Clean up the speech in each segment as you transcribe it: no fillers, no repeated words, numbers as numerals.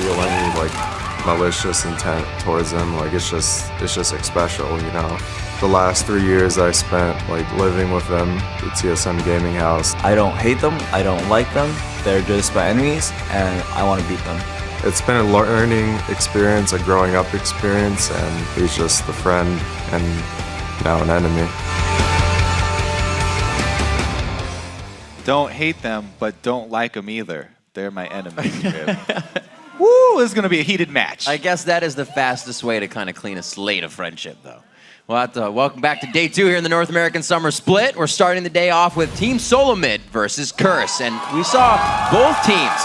feel any like malicious intent towards him. Like it's just like special, you know. The last 3 years I spent like living with them, the TSM gaming house. I don't hate them, I don't like them. They're just my enemies, and I want to beat them. It's been a learning experience, a growing up experience, and he's just a friend and now an enemy. Don't hate them, but don't like them either. They're my enemies. Woo, this is going to be a heated match. I guess that is the fastest way to kind of clean a slate of friendship, though. Well, welcome back to day 2 here in the North American Summer Split. We're starting the day off with Team Solo Mid versus CRS, and we saw both teams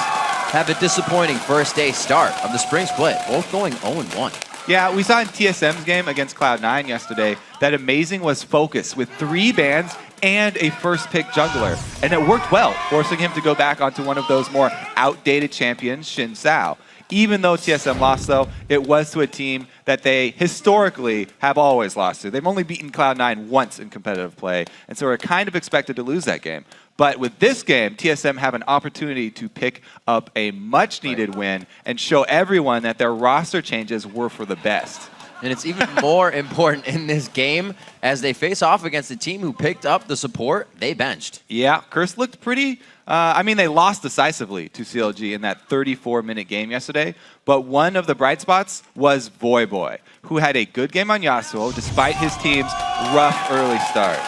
have a disappointing first day start of the spring split, both going 0-1. Yeah, we saw in TSM's game against Cloud9 yesterday that Amazing was focused with 3 bans and a first-pick jungler, and it worked well, forcing him to go back onto one of those more outdated champions, Xin Sao. Even though TSM lost, though, it was to a team that they historically have always lost to. They've only beaten Cloud9 once in competitive play, and so we're kind of expected to lose that game. But with this game, TSM have an opportunity to pick up a much-needed win and show everyone that their roster changes were for the best. And it's even more important in this game as they face off against a team who picked up the support they benched. Yeah, CRS looked pretty... I mean, they lost decisively to CLG in that 34-minute game yesterday, but one of the bright spots was Voyboy, who had a good game on Yasuo despite his team's rough early start.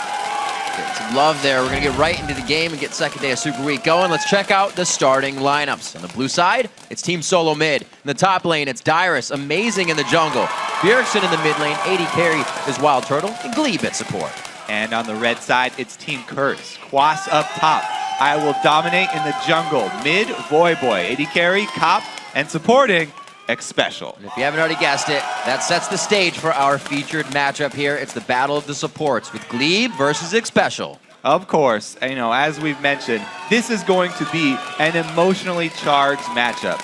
Get some love there. We're going to get right into the game and get second day of Super Week going. Let's check out the starting lineups. On the blue side, it's Team Solo Mid. In the top lane, it's Dyrus, Amazing in the jungle. Bjergsen in the mid lane, AD carry is Wild Turtle, and Glebe at support. And on the red side, it's Team CRS. Quas up top. I will dominate in the jungle. Mid, Voyboy. AD carry, Cop, and supporting, Xpecial. And if you haven't already guessed it, that sets the stage for our featured matchup here. It's the battle of the supports with Glebe versus Xpecial. Of course, you know, as we've mentioned, this is going to be an emotionally charged matchup.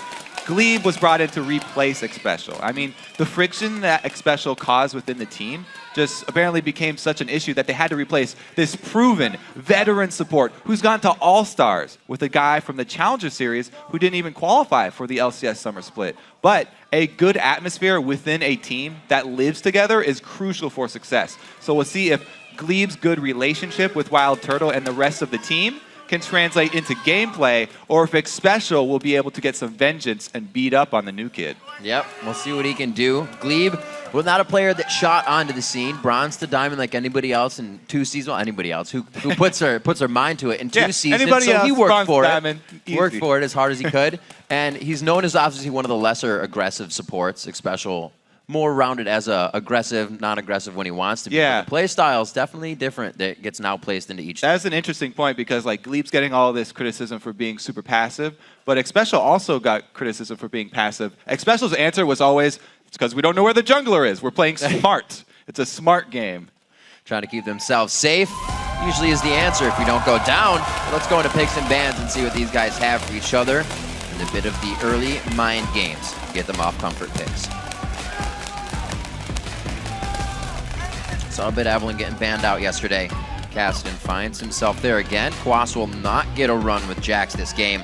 Glebe was brought in to replace Xpecial. I mean, the friction that Xpecial caused within the team just apparently became such an issue that they had to replace this proven veteran support who's gone to All-Stars with a guy from the Challenger Series who didn't even qualify for the LCS Summer Split. But a good atmosphere within a team that lives together is crucial for success. So we'll see if Glebe's good relationship with Wild Turtle and the rest of the team can translate into gameplay, or if Xpecial will be able to get some vengeance and beat up on the new kid. Yep, we'll see what he can do. Glebe, well, not a player that shot onto the scene. Bronze to diamond like anybody else in 2 seasons. Well, anybody else who puts her mind to it in 2 seasons. Anybody so else, he worked for diamond, it. Worked for it as hard as he could. And he's known as obviously one of the lesser aggressive supports. Xpecial, more rounded as a aggressive, non-aggressive when he wants to be. Yeah. The play style is definitely different that gets now placed into each. That's an interesting point because like Glebe's getting all this criticism for being super passive, but Xpecial also got criticism for being passive. Xpecial's answer was always, it's because we don't know where the jungler is. We're playing smart. It's a smart game. Trying to keep themselves safe usually is the answer if we don't go down. But let's go into picks and bans and see what these guys have for each other and a bit of the early mind games. Get them off comfort picks. Saw a bit Evelyn getting banned out yesterday. Caston finds himself there again. Quas will not get a run with Jax this game.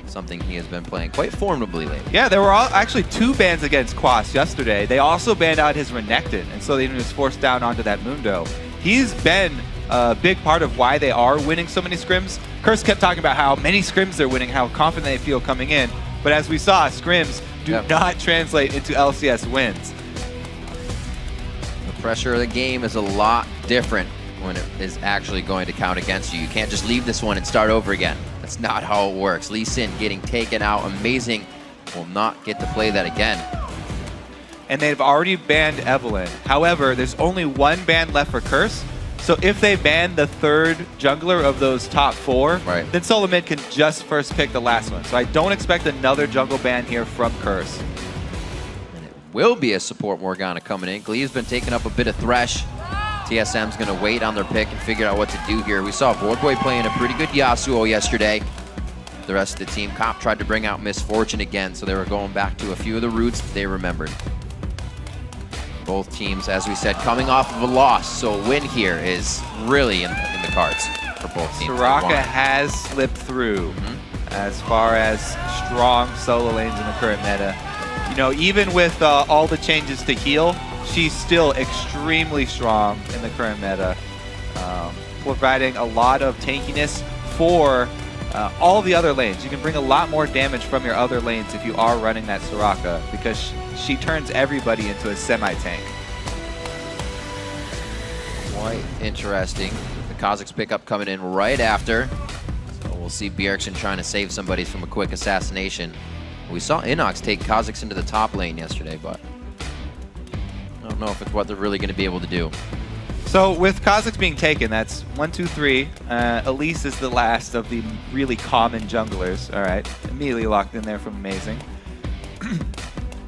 Something he has been playing quite formidably lately. Yeah, there were actually 2 bans against Quas yesterday. They also banned out his Renekton, and so he was forced down onto that Mundo. He's been a big part of why they are winning so many scrims. CRS kept talking about how many scrims they're winning, how confident they feel coming in. But as we saw, scrims do not translate into LCS wins. The pressure of the game is a lot different when it is actually going to count against you. You can't just leave this one and start over again. That's not how it works. Lee Sin getting taken out. Amazing will not get to play that again. And they've already banned Evelyn. However, there's only 1 ban left for CRS. So if they ban the 3rd jungler of those top 4, then Solo Mid can just first pick the last one. So I don't expect another jungle ban here from CRS. Will be a support Morgana coming in. Glee's been taking up a bit of Thresh. TSM's going to wait on their pick and figure out what to do here. We saw Voidboy playing a pretty good Yasuo yesterday. The rest of the team, Cop tried to bring out Misfortune again, so they were going back to a few of the roots they remembered. Both teams, as we said, coming off of a loss, so a win here is really in the cards for both teams. Soraka has slipped through. as far as strong solo lanes in the current meta. You know, even with all the changes to heal, she's still extremely strong in the current meta, providing a lot of tankiness for all the other lanes. You can bring a lot more damage from your other lanes if you are running that Soraka, because she turns everybody into a semi-tank. Quite interesting. The Kazakhs pickup coming in right after. So we'll see Bjergsen trying to save somebody from a quick assassination. We saw Inox take Kazakhs into the top lane yesterday, but I don't know if it's what they're really going to be able to do. So with Kazakhs being taken, that's 1, 2, 3. Elise is the last of the really common junglers. All right, immediately locked in there from Amazing.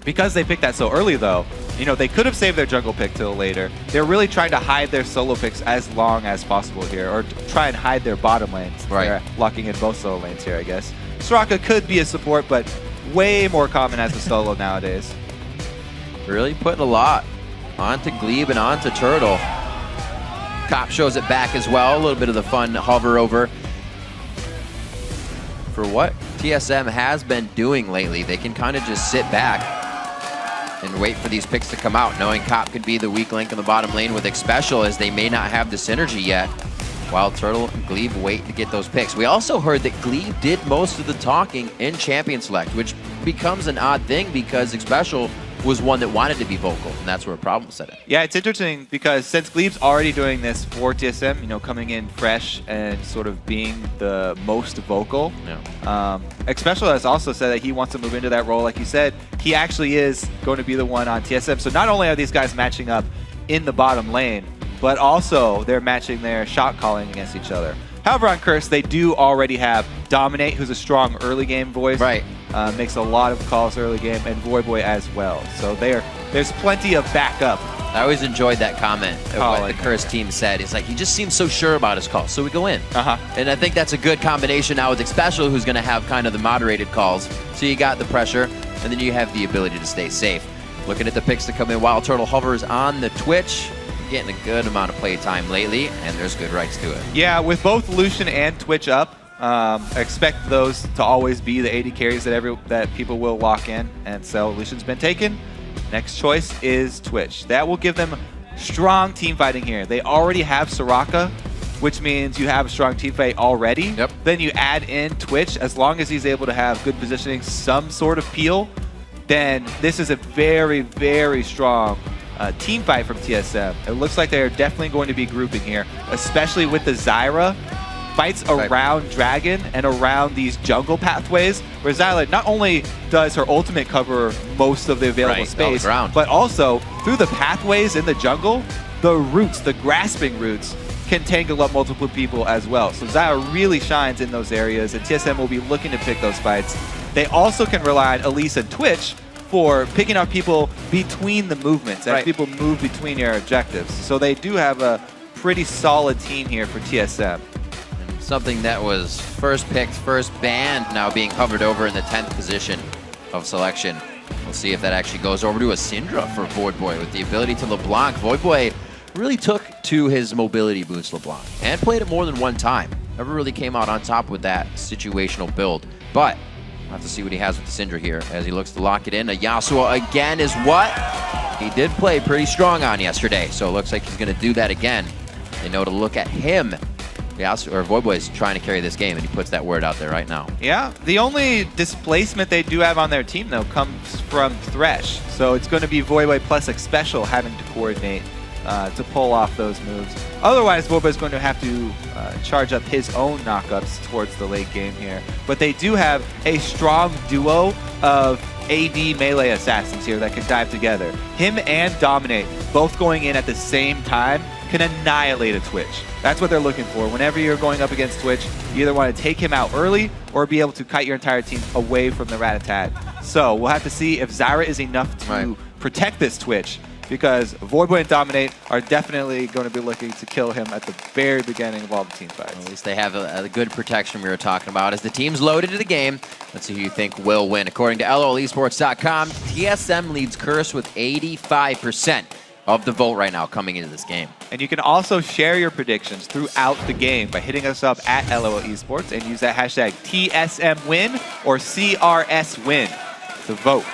Because they picked that so early, though, you know, they could have saved their jungle pick till later. They're really trying to hide their solo picks as long as possible here, or try and hide their bottom lanes. Right. They're locking in both solo lanes here, I guess. Soraka could be a support, but way more common as a solo nowadays. Really putting a lot onto Glebe and onto Turtle. Cop shows it back as well. A little bit of the fun hover over. For what TSM has been doing lately, they can kind of just sit back and wait for these picks to come out, knowing Cop could be the weak link in the bottom lane with Xpecial, as they may not have the synergy yet, while Turtle and Glebe wait to get those picks. We also heard that Glebe did most of the talking in Champion Select, which becomes an odd thing because Xpecial was one that wanted to be vocal, and that's where a problem set in. Yeah, it's interesting because since Glebe's already doing this for TSM, you know, coming in fresh and sort of being the most vocal, Xpecial has also said that he wants to move into that role. Like you said, he actually is going to be the one on TSM. So not only are these guys matching up in the bottom lane, but also they're matching their shot calling against each other. However, on Curse, they do already have Dominate, who's a strong early game voice. Right. Makes a lot of calls early game, and Voyboy as well. So there's plenty of backup. I always enjoyed that comment of what the Curse team said. It's like, he just seems so sure about his calls, so we go in. And I think that's a good combination now with Xpecial, who's going to have kind of the moderated calls. So you got the pressure, and then you have the ability to stay safe. Looking at the picks to come in, while Turtle hovers on the Twitch. Getting a good amount of play time lately, and there's good rights to it. Yeah, with both Lucian and Twitch up, expect those to always be the AD carries that people will lock in. And so Lucian's been taken. Next choice is Twitch. That will give them strong team fighting here. They already have Soraka, which means you have a strong team fight already. Yep. Then you add in Twitch. As long as he's able to have good positioning, some sort of peel, then this is a very, very strong team fight from TSM. It looks like they're definitely going to be grouping here, especially with the Zyra fights around Dragon and around these jungle pathways, where Zyra not only does her ultimate cover most of the available space, but also through the pathways in the jungle, the roots, the grasping roots, can tangle up multiple people as well. So Zyra really shines in those areas, and TSM will be looking to pick those fights. They also can rely on Elise and Twitch for picking up people between the movements, as people move between your objectives. So they do have a pretty solid team here for TSM. And something that was first picked, first banned, now being hovered over in the 10th position of selection. We'll see if that actually goes over to a Syndra for Voidboy with the ability to LeBlanc. Voidboy really took to his mobility boost, LeBlanc, and played it more than one time. Never really came out on top with that situational build, but we'll have to see what he has with the Syndra here as he looks to lock it in. A Yasuo again is what he did play pretty strong on yesterday, so it looks like he's going to do that again. They know to look at him. Yasuo, or Voidboy, is trying to carry this game, and he puts that word out there right now. Yeah, the only displacement they do have on their team, though, comes from Thresh. So it's going to be Voidboy plus Xpecial having to coordinate to pull off those moves. Otherwise, Voidboy is going to have to charge up his own knockups towards the late game here. But they do have a strong duo of AD melee assassins here that can dive together. Him and Dominate both going in at the same time can annihilate a Twitch. That's what they're looking for. Whenever you're going up against Twitch, you either want to take him out early or be able to kite your entire team away from the Rat-a-tat. So we'll have to see if Zyra is enough to protect this Twitch, because Voidboy and Dominate are definitely going to be looking to kill him at the very beginning of all the team fights. Well, at least they have a good protection we were talking about. As the team's loaded to the game, let's see who you think will win. According to LOLesports.com, TSM leads Curse with 85%. of the vote right now coming into this game. And you can also share your predictions throughout the game by hitting us up at LOL Esports and use that hashtag TSMWin or CRSWin to vote.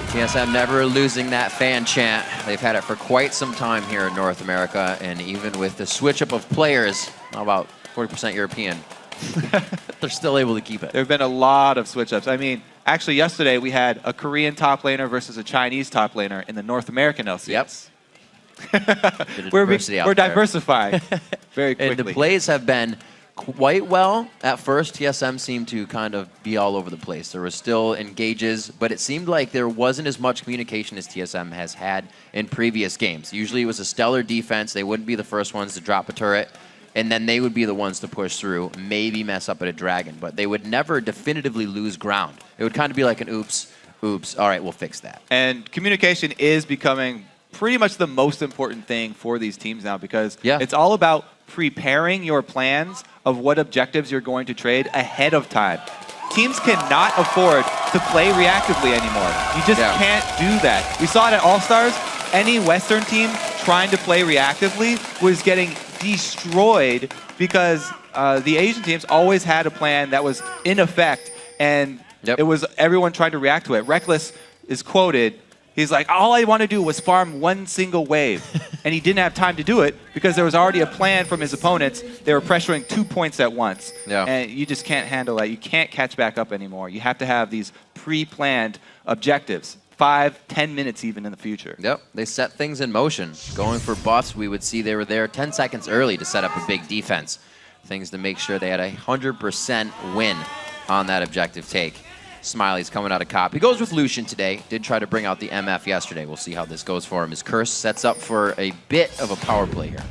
TSM never losing that fan chant. They've had it for quite some time here in North America, and even with the switch up of players, about 40% European, they're still able to keep it. There have been a lot of switch-ups. I mean, actually yesterday we had a Korean top laner versus a Chinese top laner in the North American LCS. Yep. We're diversifying very quickly. And the plays have been quite well. At first, TSM seemed to kind of be all over the place. There were still engages, but it seemed like there wasn't as much communication as TSM has had in previous games. Usually it was a stellar defense. They wouldn't be the first ones to drop a turret, and then they would be the ones to push through, maybe mess up at a dragon, but they would never definitively lose ground. It would kind of be like an oops, all right, we'll fix that. And communication is becoming pretty much the most important thing for these teams now, because it's all about preparing your plans of what objectives you're going to trade ahead of time. Teams cannot afford to play reactively anymore. You just can't do that. We saw it at All-Stars. Any Western team trying to play reactively was getting destroyed because the Asian teams always had a plan that was in effect, and it was everyone trying to react to it. Reckless is quoted, he's like, all I want to do was farm one single wave. And he didn't have time to do it because there was already a plan from his opponents. They were pressuring 2 points at once. And you just can't handle that. You can't catch back up anymore. You have to have these pre-planned objectives, 5-10 minutes even in the future. Yep, they set things in motion. Going for buffs, we would see they were there 10 seconds early to set up a big defense. Things to make sure they had a 100% win on that objective take. Smiley's coming out of cop. He goes with Lucian today. Did try to bring out the MF yesterday. We'll see how this goes for him. His curse sets up for a bit of a power play here.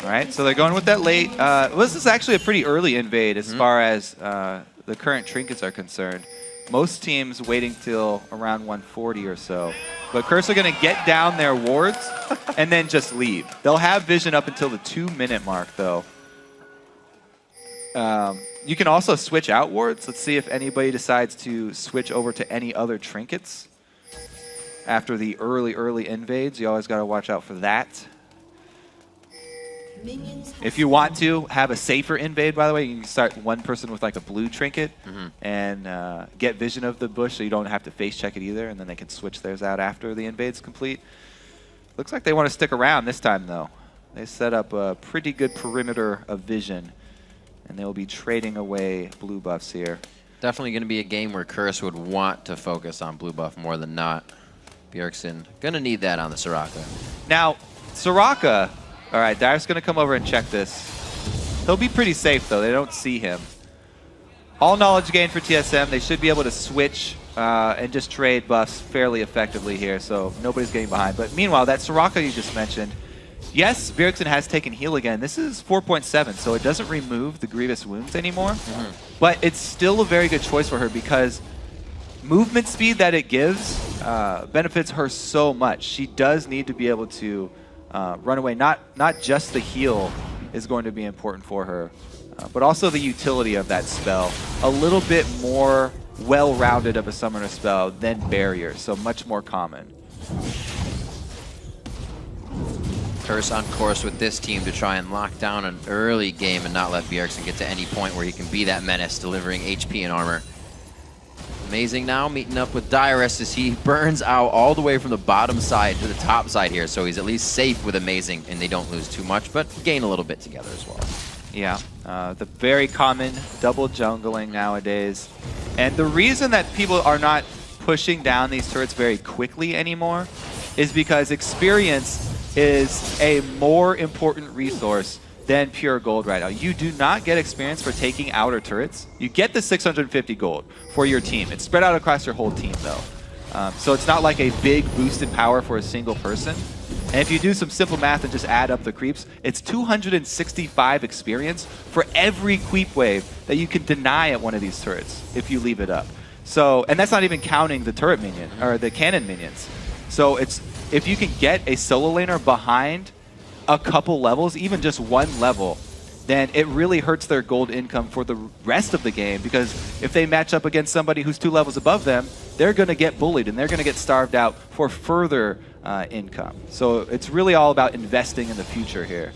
All right, so they're going with that late. This is actually a pretty early invade as far as the current trinkets are concerned. Most teams waiting till around 140 or so. But Curse are going to get down their wards and then just leave. They'll have vision up until the 2-minute mark, though. You can also switch out wards. Let's see if anybody decides to switch over to any other trinkets after the early invades. You always got to watch out for that. If you want to have a safer invade, by the way, you can start one person with like a blue trinket and get vision of the bush so you don't have to face check it either, and then they can switch theirs out after the invade's complete. Looks like they want to stick around this time, though. They set up a pretty good perimeter of vision, and they'll be trading away blue buffs here. Definitely going to be a game where Curse would want to focus on blue buff more than not. Bjergsen going to need that on the Soraka. Now, Soraka, all right, Dire's going to come over and check this. He'll be pretty safe, though. They don't see him. All knowledge gained for TSM. They should be able to switch and just trade buffs fairly effectively here, so nobody's getting behind. But meanwhile, that Soraka you just mentioned, yes, Bjergsen has taken heal again. This is 4.7, so it doesn't remove the grievous wounds anymore. But it's still a very good choice for her because movement speed that it gives benefits her so much. She does need to be able to run away. Not just the heal is going to be important for her, but also the utility of that spell. A little bit more well-rounded of a summoner spell than Barrier, so much more common. Curse on course with this team to try and lock down an early game and not let Bjergsen get to any point where he can be that menace, delivering HP and armor. Amazing now meeting up with Dyrus as he burns out all the way from the bottom side to the top side here, so he's at least safe with Amazing, and they don't lose too much, but gain a little bit together as well. Yeah, the very common double jungling nowadays. And the reason that people are not pushing down these turrets very quickly anymore is because experience is a more important resource than pure gold right now. You do not get experience for taking outer turrets. You get the 650 gold for your team. It's spread out across your whole team, though. So it's not like a big boost in power for a single person. And if you do some simple math and just add up the creeps, it's 265 experience for every creep wave that you can deny at one of these turrets if you leave it up. So, and that's not even counting the turret minion, or the cannon minions. So it's, if you can get a solo laner behind a couple levels, even just one level, then it really hurts their gold income for the rest of the game, because if they match up against somebody who's 2 levels above them, they're going to get bullied and they're going to get starved out for further income. So it's really all about investing in the future here.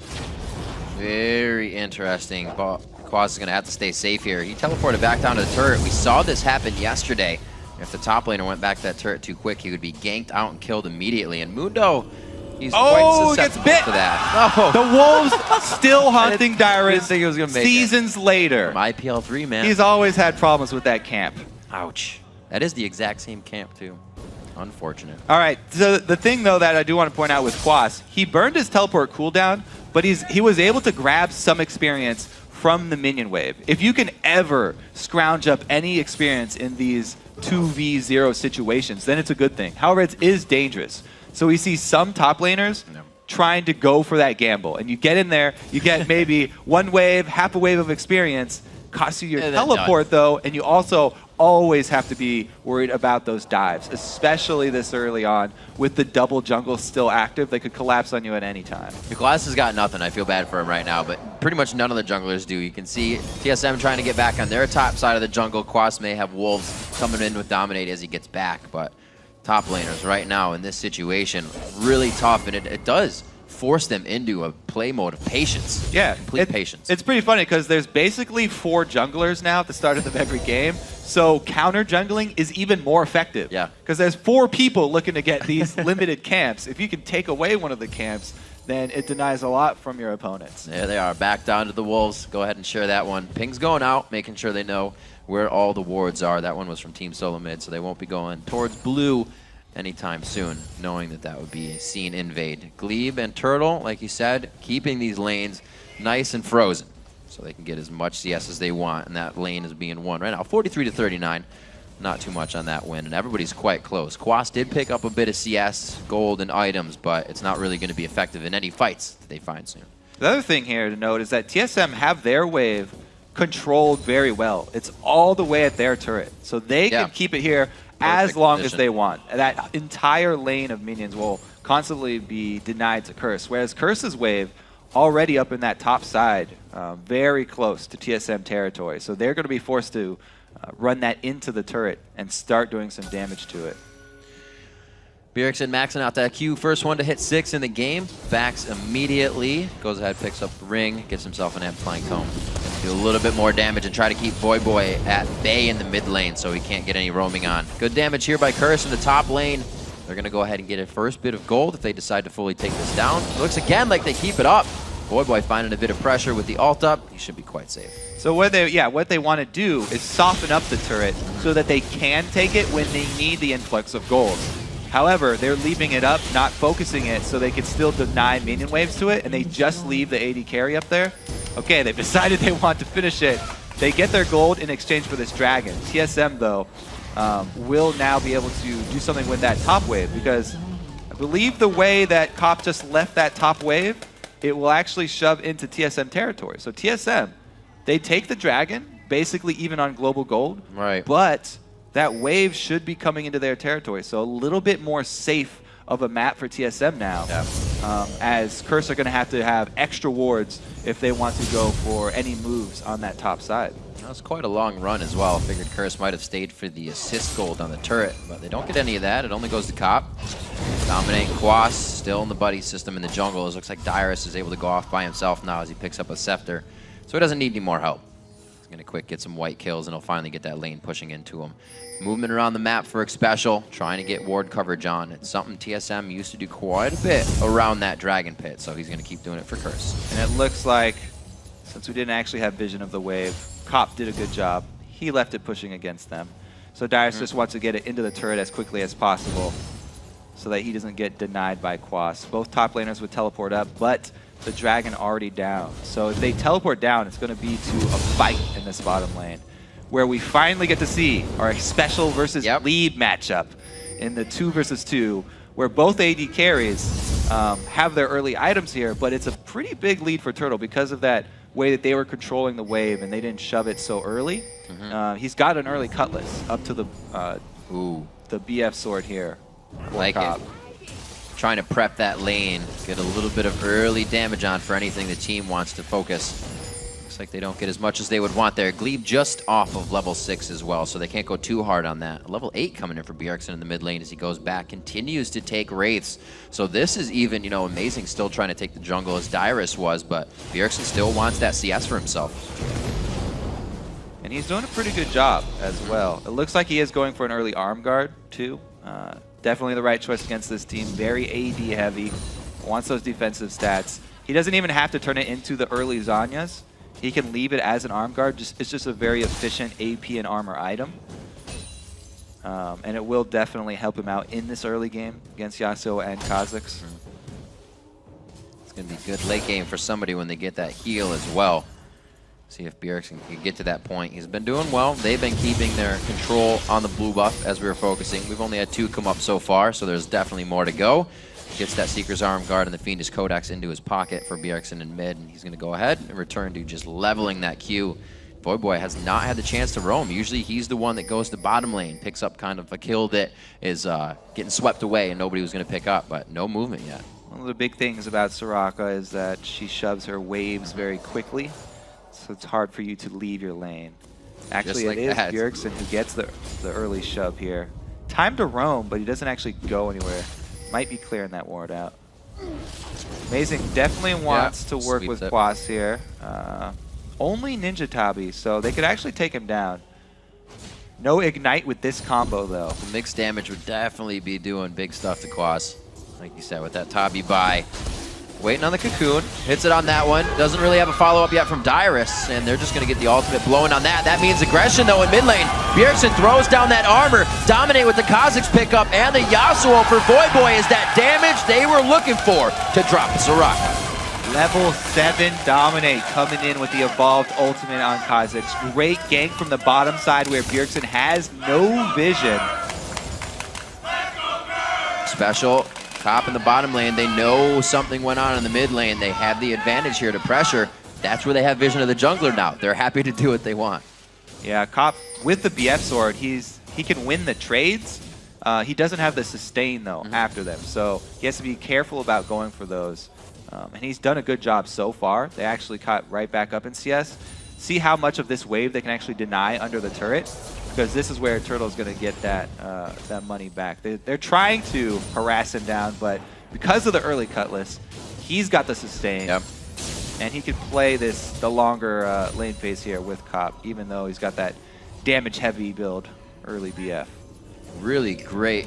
Very interesting. Quas is going to have to stay safe here. He teleported back down to the turret. We saw this happen yesterday. If the top laner went back to that turret too quick, he would be ganked out and killed immediately. And Mundo, he's quite susceptible gets bit. to that. Oh. The Wolves still haunting Dyrus think he was gonna make seasons later. From IPL3, man. He's always had problems with that camp. Ouch. That is the exact same camp, too. Unfortunate. All right, so the thing, though, that I do want to point out with Quas, he burned his teleport cooldown, but he was able to grab some experience from the minion wave. If you can ever scrounge up any experience in these 2v0 situations, then it's a good thing. However, it is dangerous. So we see some top laners trying to go for that gamble. And you get in there, you get maybe one wave, half a wave of experience, costs you your teleport, though, and you also always have to be worried about those dives, especially this early on with the double jungle still active. They could collapse on you at any time. Glass has got nothing. I feel bad for him right now, but pretty much none of the junglers do. You can see TSM trying to get back on their top side of the jungle. Quas may have Wolves coming in with Dominate as he gets back, but top laners right now in this situation, really tough, and it does force them into a play mode of patience. Yeah, complete patience. It's pretty funny because there's basically 4 junglers now at the start of every game. So counter jungling is even more effective. Yeah. Because there's 4 people looking to get these limited camps. If you can take away one of the camps, then it denies a lot from your opponents. There they are, back down to the Wolves. Go ahead and share that one. Ping's going out, making sure they know where all the wards are. That one was from Team Solo Mid, so they won't be going towards blue anytime soon, knowing that that would be a scene invade. Glebe and Turtle, like you said, keeping these lanes nice and frozen so they can get as much CS as they want, and that lane is being won right now. 43-39, not too much on that win, and everybody's quite close. Quas did pick up a bit of CS, gold, and items, but it's not really going to be effective in any fights that they find soon. The other thing here to note is that TSM have their wave controlled very well. It's all the way at their turret, so they can keep it here as long as they want. That entire lane of minions will constantly be denied to Curse, whereas Curse's wave already up in that top side, very close to TSM territory. So they're going to be forced to run that into the turret and start doing some damage to it. Bjergsen maxing out that Q. First one to hit 6 in the game. Backs immediately. Goes ahead, picks up the ring, gets himself an amplifying tome. Do a little bit more damage and try to keep Boy at bay in the mid lane so he can't get any roaming on. Good damage here by Curse in the top lane. They're going to go ahead and get a first bit of gold if they decide to fully take this down. It looks again like they keep it up. Boy finding a bit of pressure with the ult up. He should be quite safe. So what they want to do is soften up the turret so that they can take it when they need the influx of gold. However, they're leaving it up, not focusing it, so they can still deny minion waves to it, and they just leave the AD carry up there. Okay, they've decided they want to finish it. They get their gold in exchange for this dragon. TSM, though, will now be able to do something with that top wave, because I believe the way that Cop just left that top wave, it will actually shove into TSM territory. So TSM, they take the dragon, basically even on global gold, right? But that wave should be coming into their territory. So a little bit more safe of a map for TSM now, as Curse are going to have extra wards if they want to go for any moves on that top side. That was quite a long run as well. I figured Curse might have stayed for the assist gold on the turret, but they don't get any of that. It only goes to Cop. Dominate Quas, still in the buddy system in the jungle. It looks like Dyrus is able to go off by himself now as he picks up a Scepter. So he doesn't need any more help. He's going to quick get some white kills, and he'll finally get that lane pushing into him. Movement around the map for Xpecial, trying to get ward coverage on. It's something TSM used to do quite a bit around that dragon pit, so he's going to keep doing it for Curse. And it looks like, since we didn't actually have vision of the wave, Cop did a good job. He left it pushing against them. So Dyrus just wants to get it into the turret as quickly as possible so that he doesn't get denied by Quas. Both top laners would teleport up, but the dragon already down. So if they teleport down, it's going to be to a fight in this bottom lane, where we finally get to see our Xpecial versus Lead matchup in the 2 versus 2, where both AD carries have their early items here, but it's a pretty big lead for Turtle because of that way that they were controlling the wave and they didn't shove it so early. He's got an early Cutlass up to the BF sword here. Like it. Trying to prep that lane, get a little bit of early damage on for anything the team wants to focus. Looks like they don't get as much as they would want there. Glebe just off of level 6 as well, so they can't go too hard on that. Level 8 coming in for Bjergsen in the mid lane as he goes back, continues to take Wraiths. So this is even, you know, Amazing still trying to take the jungle as Dyrus was, but Bjergsen still wants that CS for himself. And he's doing a pretty good job as well. It looks like he is going for an early arm guard too. Definitely the right choice against this team. Very AD heavy. Wants those defensive stats. He doesn't even have to turn it into the early Zanyas. He can leave it as an arm guard. It's just a very efficient AP and armor item. And it will definitely help him out in this early game against Yasuo and Kha'Zix. It's going to be good late game for somebody when they get that heal as well. See if Bjergsen can get to that point. He's been doing well. They've been keeping their control on the blue buff as we were focusing. We've only had 2 come up so far, so there's definitely more to go. Gets that Seeker's Arm Guard and the Fiendish Codex into his pocket for Bjergsen in mid, and he's going to go ahead and return to just leveling that queue. Voidboy has not had the chance to roam. Usually he's the one that goes to bottom lane, picks up kind of a kill that is getting swept away and nobody was going to pick up, but no movement yet. One of the big things about Soraka is that she shoves her waves very quickly, so it's hard for you to leave your lane. Actually, like it is that. Bjergsen who gets the early shove here. Time to roam, but he doesn't actually go anywhere. Might be clearing that ward out. Amazing definitely wants to work with Quas here. Only Ninja Tabi, so they could actually take him down. No Ignite with this combo, though. The mixed damage would definitely be doing big stuff to Quas. Like you said, with that Tabi buy. Waiting on the Cocoon. Hits it on that one. Doesn't really have a follow-up yet from Dyrus, and they're just going to get the ultimate blowing on that. That means aggression, though, in mid lane. Bjergsen throws down that armor. Dominate with the Kha'Zix pickup, and the Yasuo for Voidboy is that damage they were looking for to drop Soraka. Level 7 Dominate coming in with the evolved ultimate on Kha'Zix. Great gank from the bottom side where Bjergsen has no vision. Special. Top in the bottom lane, they know something went on in the mid lane. They have the advantage here to pressure. That's where they have vision of the jungler now. They're happy to do what they want. Yeah, Cop with the BF sword, he can win the trades. He doesn't have the sustain though after them, so he has to be careful about going for those. And he's done a good job so far. They actually caught right back up in CS. See how much of this wave they can actually deny under the turret, because this is where Turtle's going to get that that money back. They're trying to harass him down, but because of the early Cutlass, he's got the sustain. Yep. And he can play the longer lane phase here with Cop, even though he's got that damage-heavy build early BF. Really great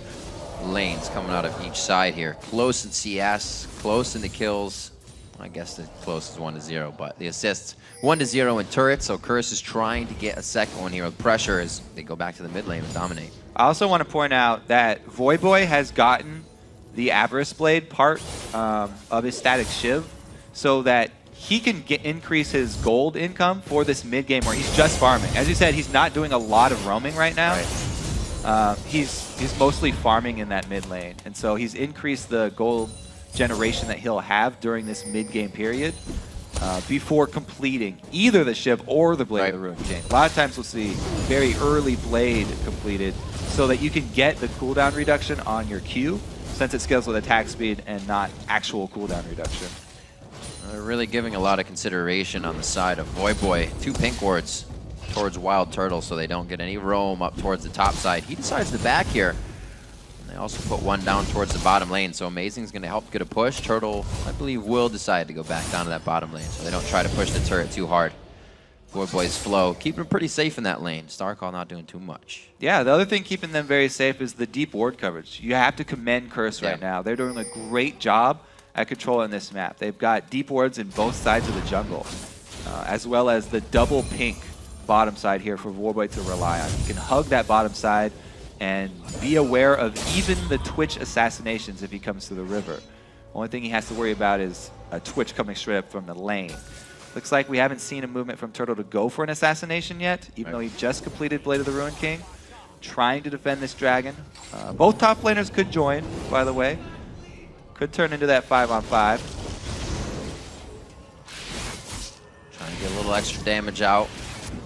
lanes coming out of each side here. Close in CS, close in the kills. I guess the close is 1-0, but the assists 1-0 in turrets, so Curse is trying to get a second one here with pressure as they go back to the mid lane and dominate. I also want to point out that Voidboy has gotten the Avarice Blade part of his static Shiv so that he can increase his gold income for this mid game where he's just farming. As you said, he's not doing a lot of roaming right now. Right. He's mostly farming in that mid lane, and so he's increased the gold generation that he'll have during this mid-game period before completing either the Shiv or the Blade of the Ruined King. A lot of times we'll see very early Blade completed so that you can get the cooldown reduction on your Q, since it scales with attack speed and not actual cooldown reduction. They're really giving a lot of consideration on the side of Voidboy. 2 pink wards towards Wild Turtle so they don't get any roam up towards the top side. He decides to back here. They also put one down towards the bottom lane, so Amazing's going to help get a push. Turtle, I believe, will decide to go back down to that bottom lane, so they don't try to push the turret too hard. Voidboy's flow, keeping him pretty safe in that lane. Starcall not doing too much. Yeah, the other thing keeping them very safe is the deep ward coverage. You have to commend Curse right now. They're doing a great job at controlling this map. They've got deep wards in both sides of the jungle, as well as the double pink bottom side here for Voidboy to rely on. You can hug that bottom side and be aware of even the Twitch assassinations if he comes to the river. Only thing he has to worry about is a Twitch coming straight up from the lane. Looks like we haven't seen a movement from Turtle to go for an assassination yet, even though he just completed Blade of the Ruined King. Trying to defend this dragon. Both top laners could join, by the way. Could turn into that 5-on-5. Trying to get a little extra damage out.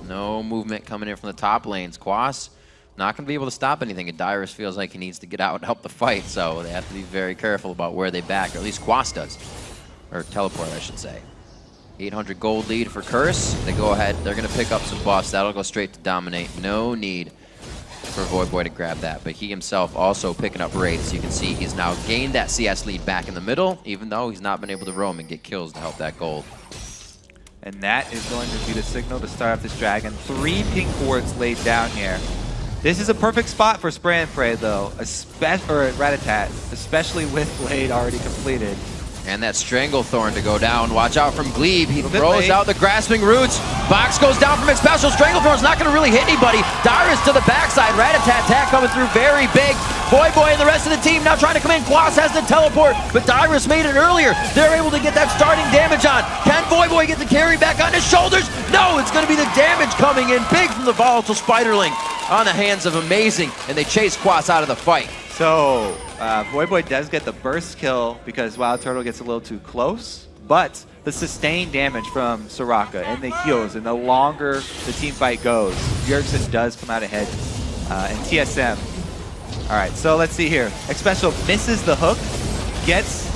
No movement coming in from the top lanes. Quas not going to be able to stop anything, and Dyrus feels like he needs to get out and help the fight, so they have to be very careful about where they back, or at least Quas does. Or teleport, I should say. 800 gold lead for Curse. They go ahead. They're going to pick up some buffs. That'll go straight to Dominate. No need for Voidboy to grab that. But he himself also picking up raids. You can see he's now gained that CS lead back in the middle, even though he's not been able to roam and get kills to help that gold. And that is going to be the signal to start off this Dragon. 3 pink wards laid down here. This is a perfect spot for Spray and Pray, though, or Ratatat, especially with Blade already completed. And that Stranglethorn to go down. Watch out from Glebe. He throws out the Grasping Roots. Box goes down from Xpecial. Stranglethorn's not going to really hit anybody. Dyrus to the backside. Rat-a-tat-tat coming through very big. Voidboy and the rest of the team now trying to come in. Gloss has the teleport, but Dyrus made it earlier. They're able to get that starting damage on. Can Voidboy get the carry back on his shoulders? No, it's going to be the damage coming in big from the Volatile Spiderling on the hands of Amazing, and they chase Quas out of the fight. So, Voidboy does get the burst kill because Wild Turtle gets a little too close, but the sustained damage from Soraka and the heals, and the longer the team fight goes, Bjergsen does come out ahead, and TSM. All right, so let's see here. Xpecial misses the hook, gets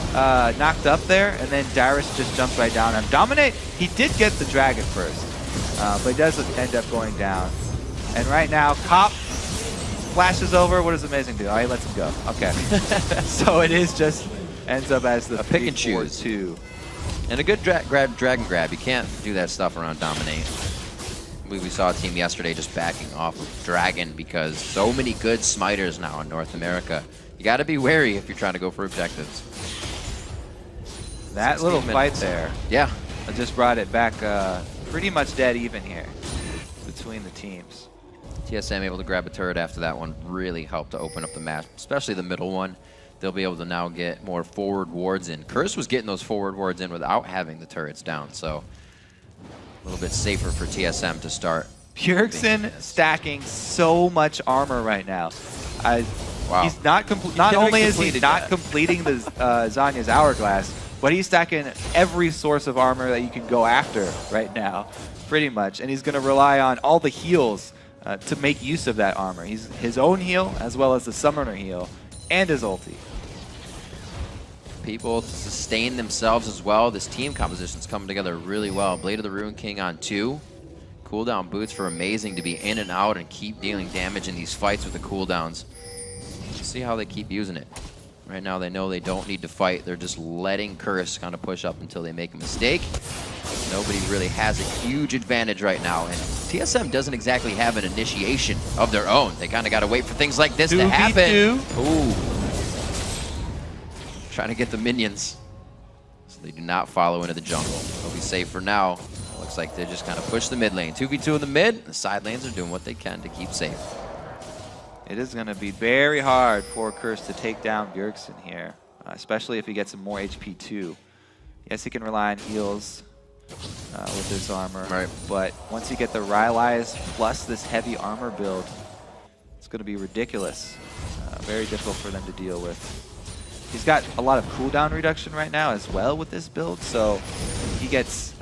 knocked up there, and then Dyrus just jumps right down on him. Dominate, he did get the Dragon first, but he does end up going down. And right now, Cop flashes over. What does Amazing do? Oh, he lets him go. Okay. So it is just ends up as the pick and choose. 3-4-2. And a good dragon grab. You can't do that stuff around Dominate. We saw a team yesterday just backing off of Dragon because so many good smiters now in North America. You got to be wary if you're trying to go for objectives. That little fight there. Yeah. I just brought it back pretty much dead even here between the teams. TSM able to grab a turret after that one really helped to open up the map, especially the middle one. They'll be able to now get more forward wards in. Curse was getting those forward wards in without having the turrets down, so a little bit safer for TSM to start. Bjergsen stacking so much armor right now. Wow. He's not only is he not completing the Zanya's Hourglass, but he's stacking every source of armor that you can go after right now, pretty much. And he's going to rely on all the heals to make use of that armor. He's his own heal, as well as the Summoner heal, and his ulti. People to sustain themselves as well. This team composition's coming together really well. Blade of the Ruin King on 2. Cooldown boots for Amazing to be in and out and keep dealing damage in these fights with the cooldowns. Let's see how they keep using it. Right now they know they don't need to fight. They're just letting Curse kind of push up until they make a mistake. Nobody really has a huge advantage right now, and TSM doesn't exactly have an initiation of their own. They kind of got to wait for things like this to happen. Ooh. Trying to get the minions so they do not follow into the jungle. They'll be safe for now. It looks like they just kind of push the mid lane. 2v2 in the mid. The side lanes are doing what they can to keep safe. It is going to be very hard for Curse to take down Bjergsen here, especially if he gets some more HP too. Yes, he can rely on heals with this armor, right? But once you get the Rylai's plus this heavy armor build, it's going to be ridiculous. Very difficult for them to deal with. He's got a lot of cooldown reduction right now as well with this build, so he gets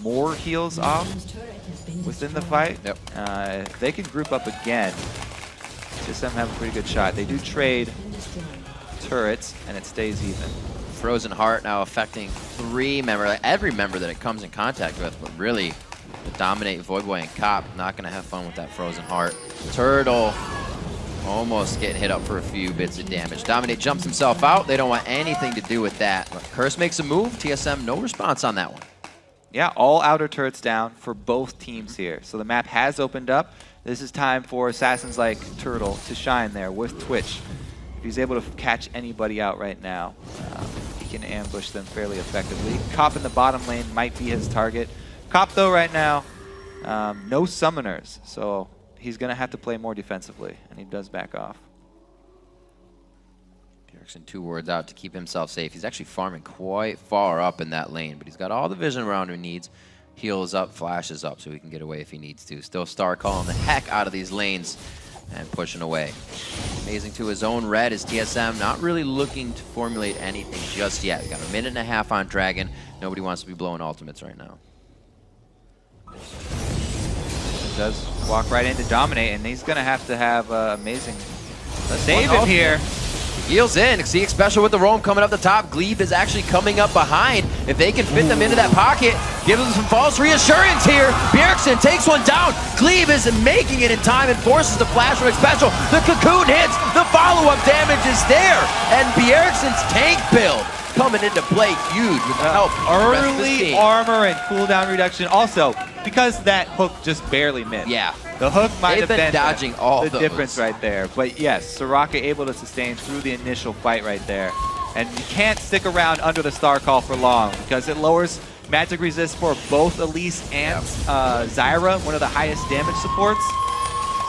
more heals off within the fight. Yep. If they can group up again, TSM have a pretty good shot. They do trade turrets, and it stays even. Frozen Heart now affecting 3 members, like every member that it comes in contact with, but really Dominate, Voidboy, and Cop not going to have fun with that Frozen Heart. Turtle almost getting hit up for a few bits of damage. Dominate jumps himself out. They don't want anything to do with that. But Curse makes a move. TSM, no response on that one. Yeah, all outer turrets down for both teams here. So the map has opened up. This is time for assassins like Turtle to shine there with Twitch. If he's able to catch anybody out right now, he can ambush them fairly effectively. Cop in the bottom lane might be his target. Cop, though, right now, no summoners, so he's going to have to play more defensively, and he does back off. Bjergsen 2 wards out to keep himself safe. He's actually farming quite far up in that lane, but he's got all the vision around him he needs. Heals up, flashes up, so he can get away if he needs to. Still star calling the heck out of these lanes and pushing away. Amazing to his own red is TSM, not really looking to formulate anything just yet. We got a minute and a half on Dragon. Nobody wants to be blowing ultimates right now. Does walk right into Dominate, and he's going to have Amazing save him here. Heals in. See Xpecial with the roam coming up the top. Glebe is actually coming up behind. If they can fit them into that pocket, gives him some false reassurance here. Bjergsen takes one down. Glebe is making it in time and forces the flash from Special. The cocoon hits, the follow-up damage is there, and Bjergsen's tank build coming into play huge with the help of the rest of this Early team. armor and cooldown reduction. Also, because that hook just barely missed. Yeah. The hook might They've have been been dodging all the those. difference right there. But yes, Soraka able to sustain through the initial fight right there. And you can't stick around under the Star Call for long because it lowers magic resist for both Elise and Zyra, one of the highest damage supports.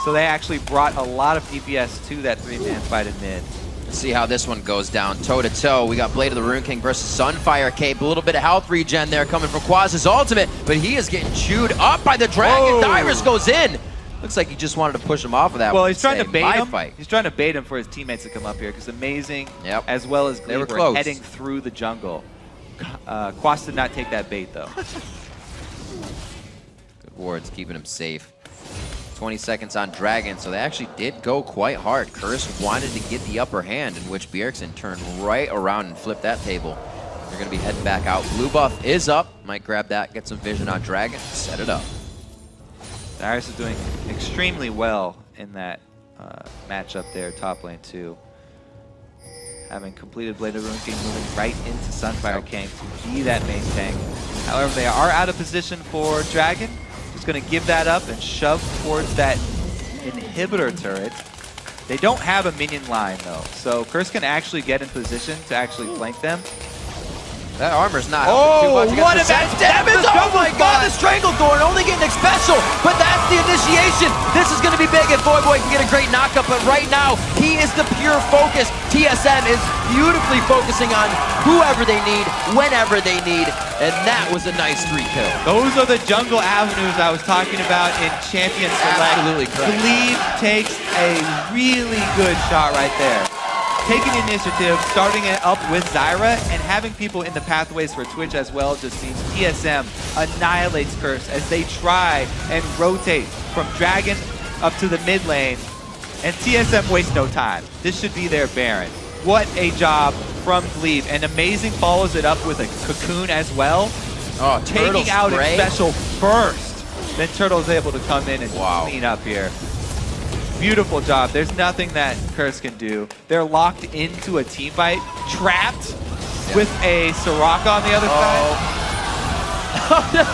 So they actually brought a lot of DPS to that 3-man fight in mid. Let's see how this one goes down toe-to-toe. We got Blade of the Rune King versus Sunfire Cape. A little bit of health regen there coming from Quaz's ultimate, but he is getting chewed up by the dragon. Dyrus goes in. Looks like he just wanted to push him off of that. Well, he's trying to bait him. Fight. He's trying to bait him for his teammates to come up here because Amazing, as well as They were Glebe, close. heading through the jungle. Quas did not take that bait though. Good wards, keeping him safe. 20 seconds on Dragon, so they actually did go quite hard. Curse wanted to get the upper hand, in which Bjergsen turned right around and flipped that table. They're going to be heading back out. Blue buff is up. Might grab that, get some vision on Dragon, set it up. Dyrus is doing extremely well in that matchup there, top lane too. Having completed Blade of the Rune King, moving right into Sunfire King to be that main tank. However, they are out of position for Dragon. Just going to give that up and shove towards that inhibitor turret. They don't have a minion line though, so Curse can actually get in position to actually flank them. That armor's not helping too much against what the about sense damage? Oh my god, the Strangledorn only getting special, but that's the initiation. This is going to be big if Voyboy can get a great knockup, but right now, he is the pure focus. TSM is beautifully focusing on whoever they need, whenever they need, and that was a nice 3-kill. Those are the jungle avenues I was talking about in Champion Select. Absolutely correct. Glebe takes a really good shot right there. Taking the initiative, starting it up with Zyra, and having people in the pathways for Twitch as well just seems TSM annihilates Curse as they try and rotate from Dragon up to the mid lane, and TSM wastes no time. This should be their Baron. What a job from Glebe, and Amazing follows it up with a cocoon as well. Oh, Taking out spray. Special first. Then Turtle's able to come in and clean up here. Beautiful job. There's nothing that Curse can do. They're locked into a team fight, trapped with a Soraka on the other side. Oh no!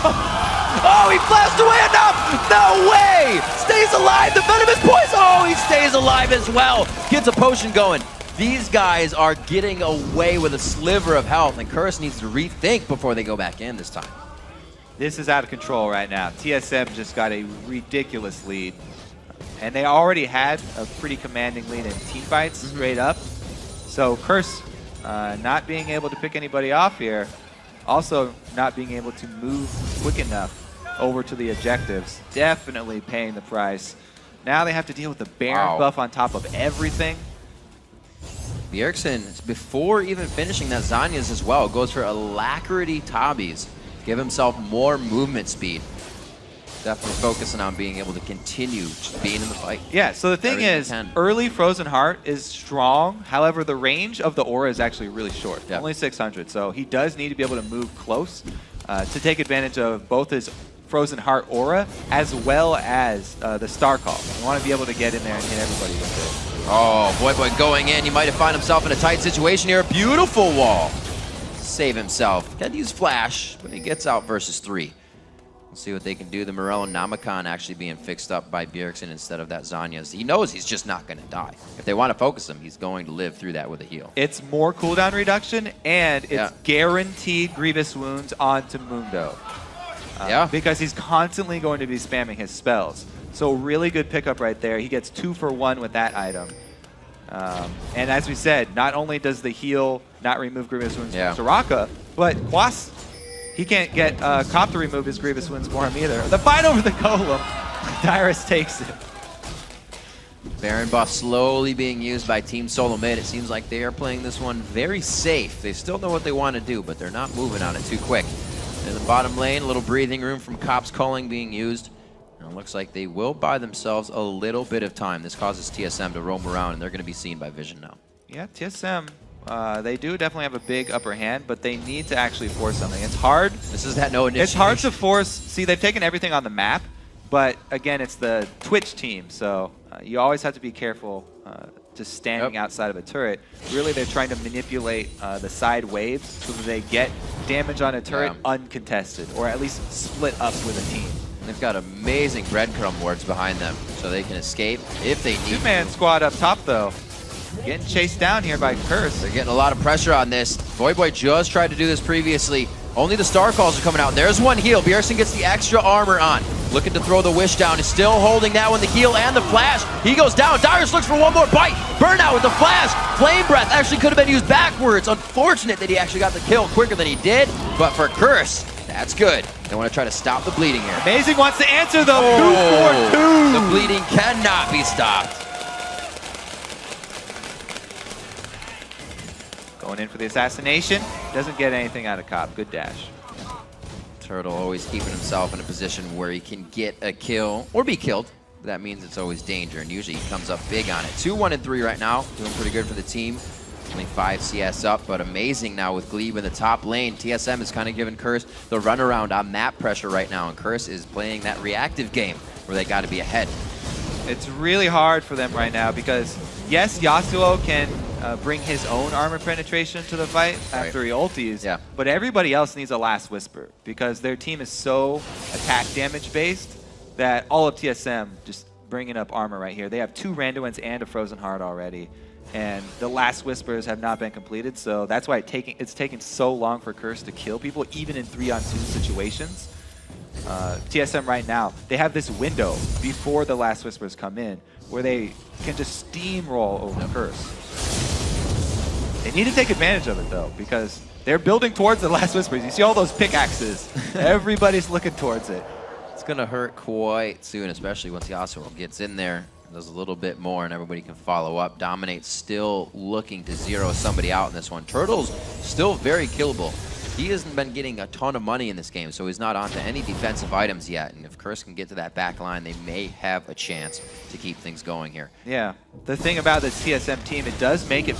Oh, he flashed away enough! No way! Stays alive! The venomous poison! Oh, he stays alive as well! Gets a potion going. These guys are getting away with a sliver of health, and Curse needs to rethink before they go back in this time. This is out of control right now. TSM just got a ridiculous lead. And they already had a pretty commanding lead in team fights, straight up. So Curse not being able to pick anybody off here, also not being able to move quick enough over to the objectives, definitely paying the price. Now they have to deal with the Baron buff on top of everything. Bjergsen, before even finishing that Zanya's as well, goes for Alacrity Tabis, give himself more movement speed. Definitely focusing on being able to continue just being in the fight. Yeah, so the thing is, early Frozen Heart is strong. However, the range of the aura is actually really short, only 600. So he does need to be able to move close to take advantage of both his Frozen Heart aura as well as the Star Call. You want to be able to get in there and hit everybody with it. Oh, Voyboy going in. He might have found himself in a tight situation here. Beautiful wall. Save himself. Can't use Flash, but he gets out versus 3. We'll see what they can do. The Morello Namakan actually being fixed up by Bjergsen instead of that Zanya's. He knows he's just not going to die. If they want to focus him, he's going to live through that with a heal. It's more cooldown reduction, and it's guaranteed Grievous Wounds onto Mundo. Because he's constantly going to be spamming his spells. So really good pickup right there. He gets 2 for 1 with that item. And as we said, not only does the heal not remove Grievous Wounds from Soraka, but Quas, he can't get Cop to remove his Grievous Wounds for him either. The fight over the Golem, Dyrus takes it. Baron buff slowly being used by Team Solo Mid. It seems like they are playing this one very safe. They still know what they want to do, but they're not moving on it too quick. In the bottom lane, a little breathing room from Cop's calling being used. And it looks like they will buy themselves a little bit of time. This causes TSM to roam around, and they're going to be seen by Vision now. Yeah, TSM They do definitely have a big upper hand, but they need to actually force something. It's hard. This is that no initiation. It's hard to force. See, they've taken everything on the map, but again, it's the Twitch team, so you always have to be careful just standing outside of a turret. Really, they're trying to manipulate the side waves so that they get damage on a turret uncontested, or at least split up with a team. They've got amazing breadcrumb wards behind them, so they can escape if they need to. Two-man squad up top, though. Getting chased down here by Curse. They're getting a lot of pressure on this. Voidboy just tried to do this previously. Only the star calls are coming out. There's one heal. Bjergsen gets the extra armor on. Looking to throw the wish down. Is still holding that one, the heal and the flash. He goes down. Darius looks for one more bite. Burnout with the flash. Flame breath actually could have been used backwards. Unfortunate that he actually got the kill quicker than he did. But for Curse, that's good. They want to try to stop the bleeding here. Amazing wants to answer though. 2-4-2. The bleeding cannot be stopped. Going in for the assassination. Doesn't get anything out of Cop. Good dash. Turtle always keeping himself in a position where he can get a kill or be killed. That means it's always danger, and usually he comes up big on it. 2-1-3 right now. Doing pretty good for the team. Only 5 CS up, but amazing now with Glebe in the top lane. TSM is kind of giving Curse the runaround on map pressure right now, and Curse is playing that reactive game where they got to be ahead. It's really hard for them right now because, yes, Yasuo can bring his own armor penetration to the fight after he ultis, but everybody else needs a last whisper because their team is so attack damage based that all of TSM just bringing up armor right here. They have 2 Randuins and a Frozen Heart already, and the last whispers have not been completed, so that's why it's taking so long for Curse to kill people, even in 3-on-2 situations. TSM right now, they have this window before the last whispers come in where they can just steamroll over Curse. They need to take advantage of it though, because they're building towards the last whispers. You see all those pickaxes. Everybody's looking towards it. It's going to hurt quite soon, especially once Yasuo gets in there, does a little bit more, and everybody can follow up. Dominate's still looking to zero somebody out in this one. Turtle's still very killable. He hasn't been getting a ton of money in this game, so he's not onto any defensive items yet. And if Curse can get to that back line, they may have a chance to keep things going here. Yeah. The thing about this TSM team, it does make it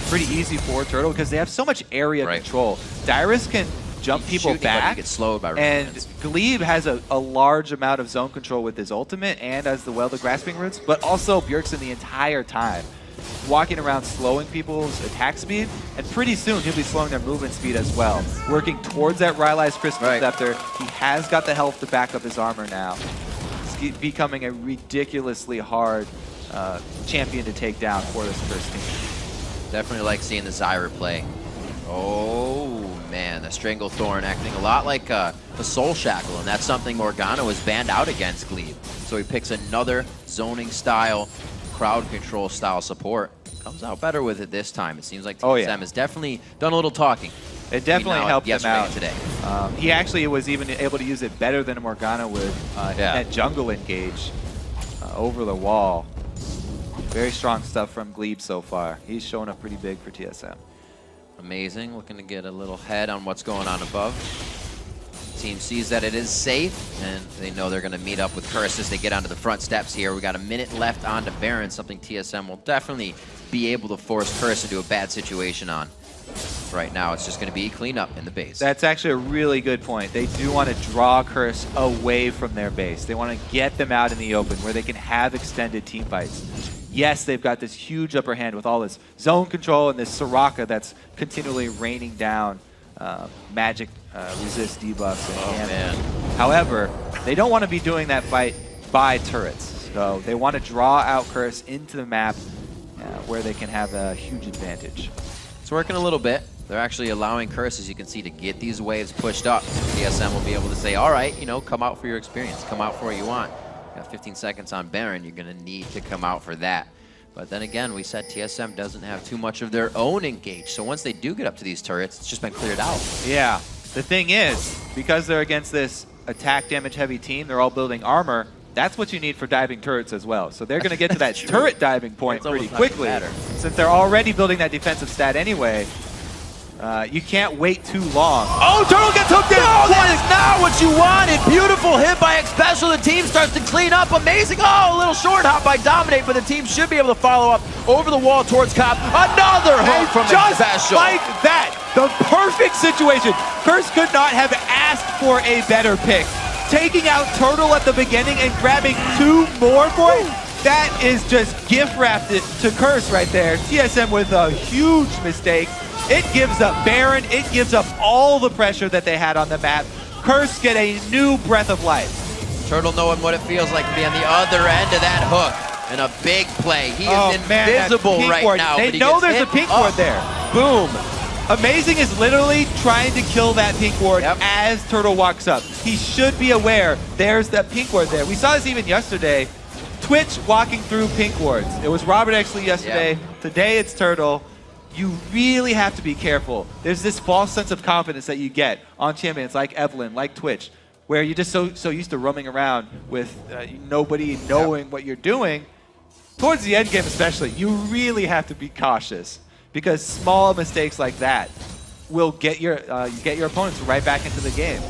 pretty easy for Turtle because they have so much area control. Dyrus can jump people back, get slowed by and Glebe has a large amount of zone control with his ultimate and as the Well of Grasping Roots, but also Bjergsen the entire time, walking around slowing people's attack speed, and pretty soon he'll be slowing their movement speed as well. Working towards that Rylai's Crystal Scepter. He has got the health to back up his armor now. He's becoming a ridiculously hard champion to take down for this first team. Definitely like seeing the Zyra play. Oh man, the Stranglethorn acting a lot like the Soul Shackle, and that's something Morgana was banned out against Glebe. So he picks another zoning style, crowd control style support. Comes out better with it this time. It seems like TSM has definitely done a little talking. It definitely helped him out today. He actually was even able to use it better than Morgana would at jungle engage over the wall. Very strong stuff from Glebe so far. He's showing up pretty big for TSM. Amazing, looking to get a little head on what's going on above. Team sees that it is safe, and they know they're going to meet up with Curse as they get onto the front steps here. We got a minute left on to Baron, something TSM will definitely be able to force Curse into a bad situation on. Right now, it's just going to be cleanup in the base. That's actually a really good point. They do want to draw Curse away from their base. They want to get them out in the open where they can have extended team fights. Yes, they've got this huge upper hand with all this zone control and this Soraka that's continually raining down magic resist debuffs and damage. However, they don't want to be doing that fight by turrets. So they want to draw out Curse into the map where they can have a huge advantage. It's working a little bit. They're actually allowing Curse, as you can see, to get these waves pushed up. TSM will be able to say, all right, you know, come out for your experience. Come out for what you want. Got 15 seconds on Baron. You're going to need to come out for that. But then again, we said TSM doesn't have too much of their own engaged. So once they do get up to these turrets, it's just been cleared out. Yeah. The thing is, because they're against this attack damage heavy team, they're all building armor. That's what you need for diving turrets as well. So they're going to get to that turret diving point pretty quickly. Since they're already building that defensive stat anyway, You can't wait too long. Oh, Turtle gets hooked in! No, that is not what you wanted. Beautiful hit by Xpecial. The team starts to clean up. Amazing. Oh, a little short hop by Dominate, but the team should be able to follow up over the wall towards Cop. Another hook from Just Xpecial. like that, the perfect situation. Curse could not have asked for a better pick. Taking out Turtle at the beginning and grabbing 2 more for it, that is just gift wrapped to Curse right there. TSM with a huge mistake. It gives up Baron, it gives up all the pressure that they had on the map. Curse get a new breath of life. Turtle knowing what it feels like to be on the other end of that hook. And a big play. He is invisible right now. They know there's a pink ward there. Boom. Amazing is literally trying to kill that pink ward as Turtle walks up. He should be aware there's that pink ward there. We saw this even yesterday. Twitch walking through pink wards. It was Robert Exley yesterday. Today it's Turtle. You really have to be careful. There's this false sense of confidence that you get on champions like Evelyn, like Twitch, where you're just so used to roaming around with nobody knowing what you're doing. Towards the end game especially, you really have to be cautious because small mistakes like that will get your opponents right back into the game.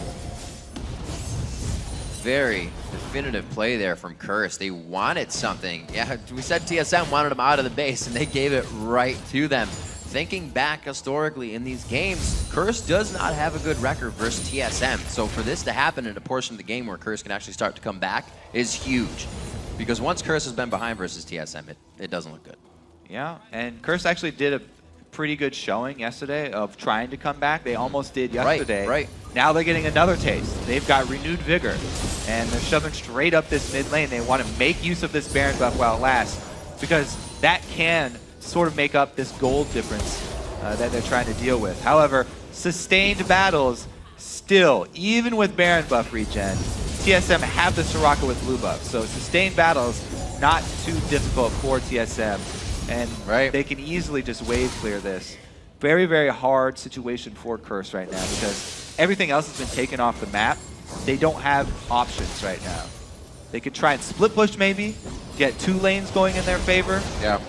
Very definitive play there from Curse. They wanted something. Yeah, we said TSM wanted them out of the base, and they gave it right to them. Thinking back historically in these games, Curse does not have a good record versus TSM. So for this to happen in a portion of the game where Curse can actually start to come back is huge. Because once Curse has been behind versus TSM, it doesn't look good. Yeah, and Curse actually did a pretty good showing yesterday of trying to come back. They almost did yesterday. Right. Now they're getting another taste. They've got renewed vigor, and they're shoving straight up this mid lane. They want to make use of this Baron buff while it lasts, because that can sort of make up this gold difference that they're trying to deal with. However, sustained battles still, even with Baron buff regen, TSM have the Soraka with blue buff. So sustained battles, not too difficult for TSM. And they can easily just wave clear this. Very, very hard situation for Curse right now because everything else has been taken off the map. They don't have options right now. They could try and split push maybe, get 2 lanes going in their favor. Yeah.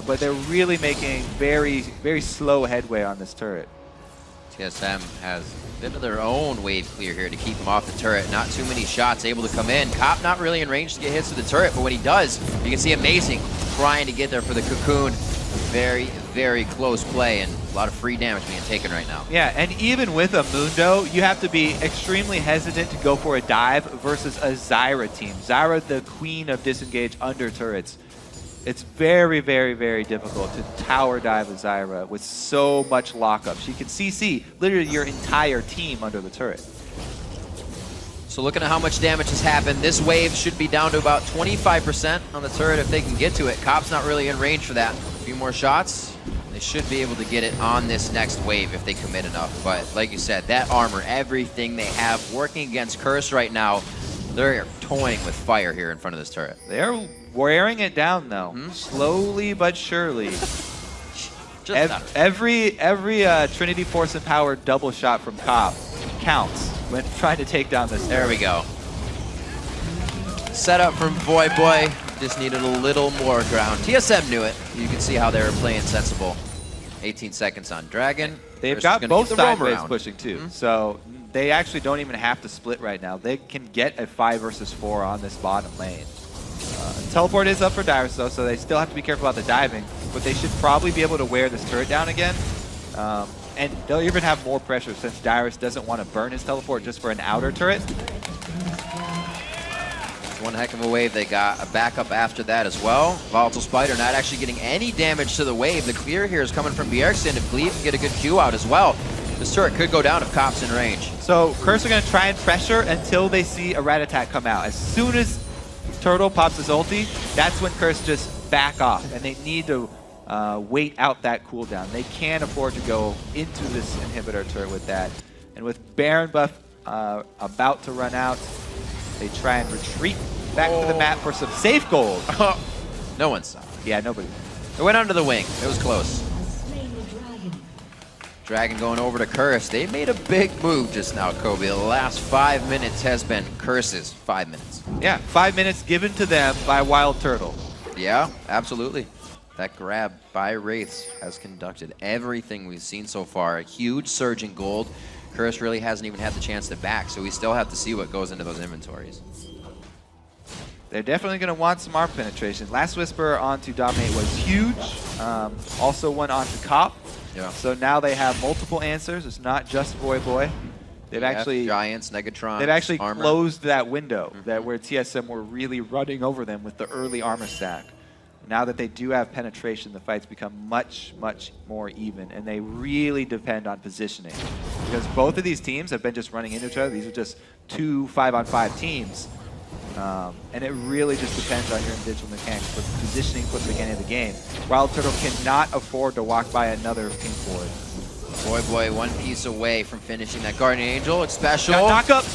But they're really making very, very slow headway on this turret. TSM has a bit of their own wave clear here to keep him off the turret. Not too many shots able to come in. Cop not really in range to get hits to the turret, but when he does, you can see Amazing trying to get there for the cocoon. Very, very close play and a lot of free damage being taken right now. Yeah, and even with a Mundo, you have to be extremely hesitant to go for a dive versus a Zyra team. Zyra, the queen of disengage under turrets. It's very, very, very difficult to tower dive a Zyra with so much lockup. She can CC literally your entire team under the turret. So looking at how much damage has happened, this wave should be down to about 25% on the turret if they can get to it. Cop's not really in range for that. A few more shots, they should be able to get it on this next wave if they commit enough. But like you said, that armor, everything they have working against Curse right now, they're toying with fire here in front of this turret. They're wearing it down though, slowly but surely. Every Trinity Force empowered double shot from Cop counts when trying to take down this. There we go. Set up from Void Boy. Just needed a little more ground. TSM knew it. You can see how they were playing sensible. 18 seconds on Dragon. They've got both sideways pushing too, so they actually don't even have to split right now. They can get a 5 versus 4 on this bottom lane. Teleport is up for Dyrus though, so they still have to be careful about the diving, but they should probably be able to wear this turret down again. And they'll even have more pressure since Dyrus doesn't want to burn his teleport just for an outer turret. One heck of a wave they got. A backup after that as well. Volatile Spider not actually getting any damage to the wave. The clear here is coming from Bjergsen. If Gleave can get a good Q out as well, this turret could go down if Cop's in range. So Curse are going to try and pressure until they see a rat attack come out. As soon as Turtle pops his ulti, that's when Curse just back off, and they need to wait out that cooldown. They can't afford to go into this inhibitor turret with that. And with Baron buff about to run out, they try and retreat back to the map for some safe gold. No one saw it. Yeah, nobody. It went under the wing. It was close. Dragon going over to Curse. They made a big move just now, Kobe. The last 5 minutes has been Curse's 5 minutes. Yeah, 5 minutes given to them by Wild Turtle. Yeah, absolutely. That grab by Wraiths has conducted everything we've seen so far. A huge surge in gold. CRS really hasn't even had the chance to back, so we still have to see what goes into those inventories. They're definitely going to want some arm penetration. Last Whisper onto Dominate was huge. Also one onto Cop. Yeah. So now they have multiple answers. It's not just Void Boy. They've actually Giants, Negatron. They've actually armor. closed that window that where TSM were really running over them with the early armor stack. Now that they do have penetration, the fights become much, much more even, and they really depend on positioning. Because both of these teams have been just running into each other. These are just 2 5-on-5 teams. And it really just depends on your individual mechanics for positioning for the beginning of the game. Wild Turtle cannot afford to walk by another pink board. Boy, one piece away from finishing that Guardian Angel. It's special. Got knock up.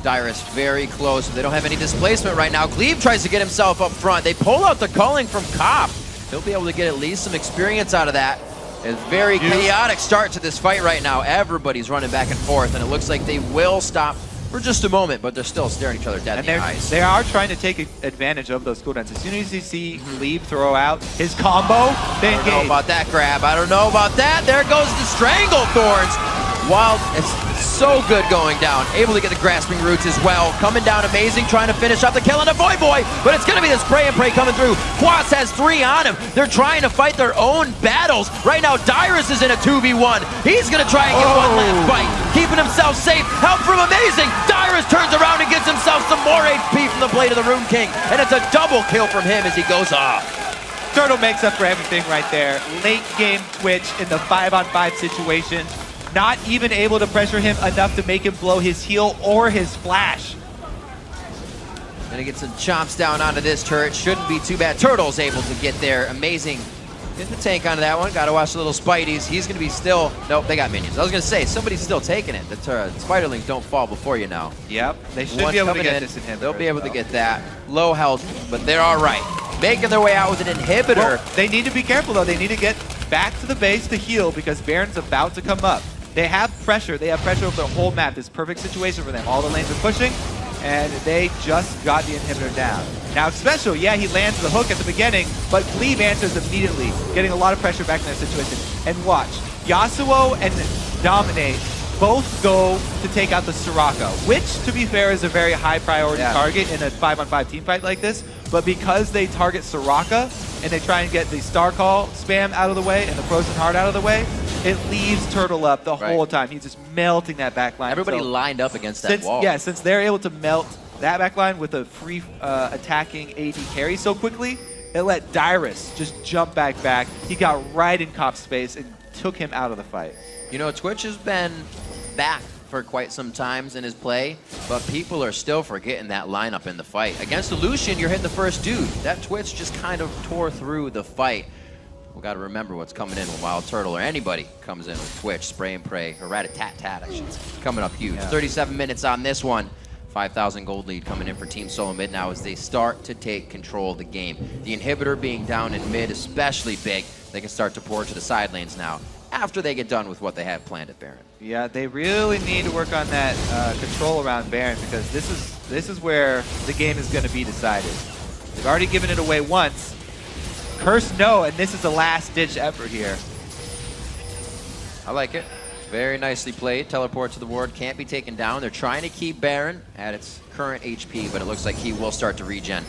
Dyrus very close. They don't have any displacement right now. Glebe tries to get himself up front. They pull out the culling from Cop. He'll be able to get at least some experience out of that. It's a very chaotic start to this fight right now. Everybody's running back and forth, and it looks like they will stop for just a moment, but they're still staring each other dead in the eyes. They are trying to take advantage of those cooldowns. As soon as you see Glebe throw out his combo, they engage. I don't know about that grab. I don't know about that. There goes the Strangle Thorns. Wild, it's so good going down. Able to get the grasping roots as well. Coming down amazing, trying to finish off the kill on the Void Boy, but it's going to be the spray and pray coming through. Quas has 3 on him. They're trying to fight their own battles. Right now, Dyrus is in a 2v1. He's going to try and get one last fight, keeping himself safe. Help from Amazing. Dyrus turns around and gets himself some more HP from the Blade of the Rune King, and it's a double kill from him as he goes off. Turtle makes up for everything right there. Late game Twitch in the 5-on-5 situation. Not even able to pressure him enough to make him blow his heal or his flash. Gonna get some chomps down onto this turret. Shouldn't be too bad. Turtle's able to get there. Amazing. Get the tank onto that one. Gotta watch the little Spideys. He's gonna be still... Nope, they got minions. I was gonna say, somebody's still taking it. The Spiderlings don't fall before you now. Yep, they should be able to get this inhibitor. They'll be able to get that. Low health, but they're all right. Making their way out with an inhibitor. Well, they need to be careful though. They need to get back to the base to heal because Baron's about to come up. They have pressure. They have pressure over the whole map. This perfect situation for them. All the lanes are pushing, and they just got the inhibitor down. Now, Special, yeah, he lands the hook at the beginning, but Glebe answers immediately, getting a lot of pressure back in their situation. And watch, Yasuo and Dominate both go to take out the Soraka, which, to be fair, is a very high priority target in a 5-on-5 team fight like this. But because they target Soraka, and they try and get the Star Call spam out of the way and the Frozen Heart out of the way, it leaves Turtle up the whole time. He's just melting that back line. Everybody lined up against that wall. Yeah, since they're able to melt that back line with a free attacking AD carry so quickly, it let Dyrus just jump back. He got right in Cop's space and took him out of the fight. You know, Twitch has been back for quite some times in his play, but people are still forgetting that lineup in the fight. Against Lucian, you're hitting the first dude. That Twitch just kind of tore through the fight. We got to remember what's coming in when Wild Turtle or anybody comes in with Twitch, spray and pray, or rat-a-tat-tat, I should say. Coming up huge. 37 minutes on this one. 5,000 gold lead coming in for Team Solo Mid now as they start to take control of the game. The inhibitor being down in mid, especially big, they can start to pour to the side lanes now after they get done with what they have planned at Baron. Yeah, they really need to work on that control around Baron because this is where the game is going to be decided. They've already given it away once. Curse no, and this is the last-ditch effort here. I like it. Very nicely played. Teleport to the ward. Can't be taken down. They're trying to keep Baron at its current HP, but it looks like he will start to regen.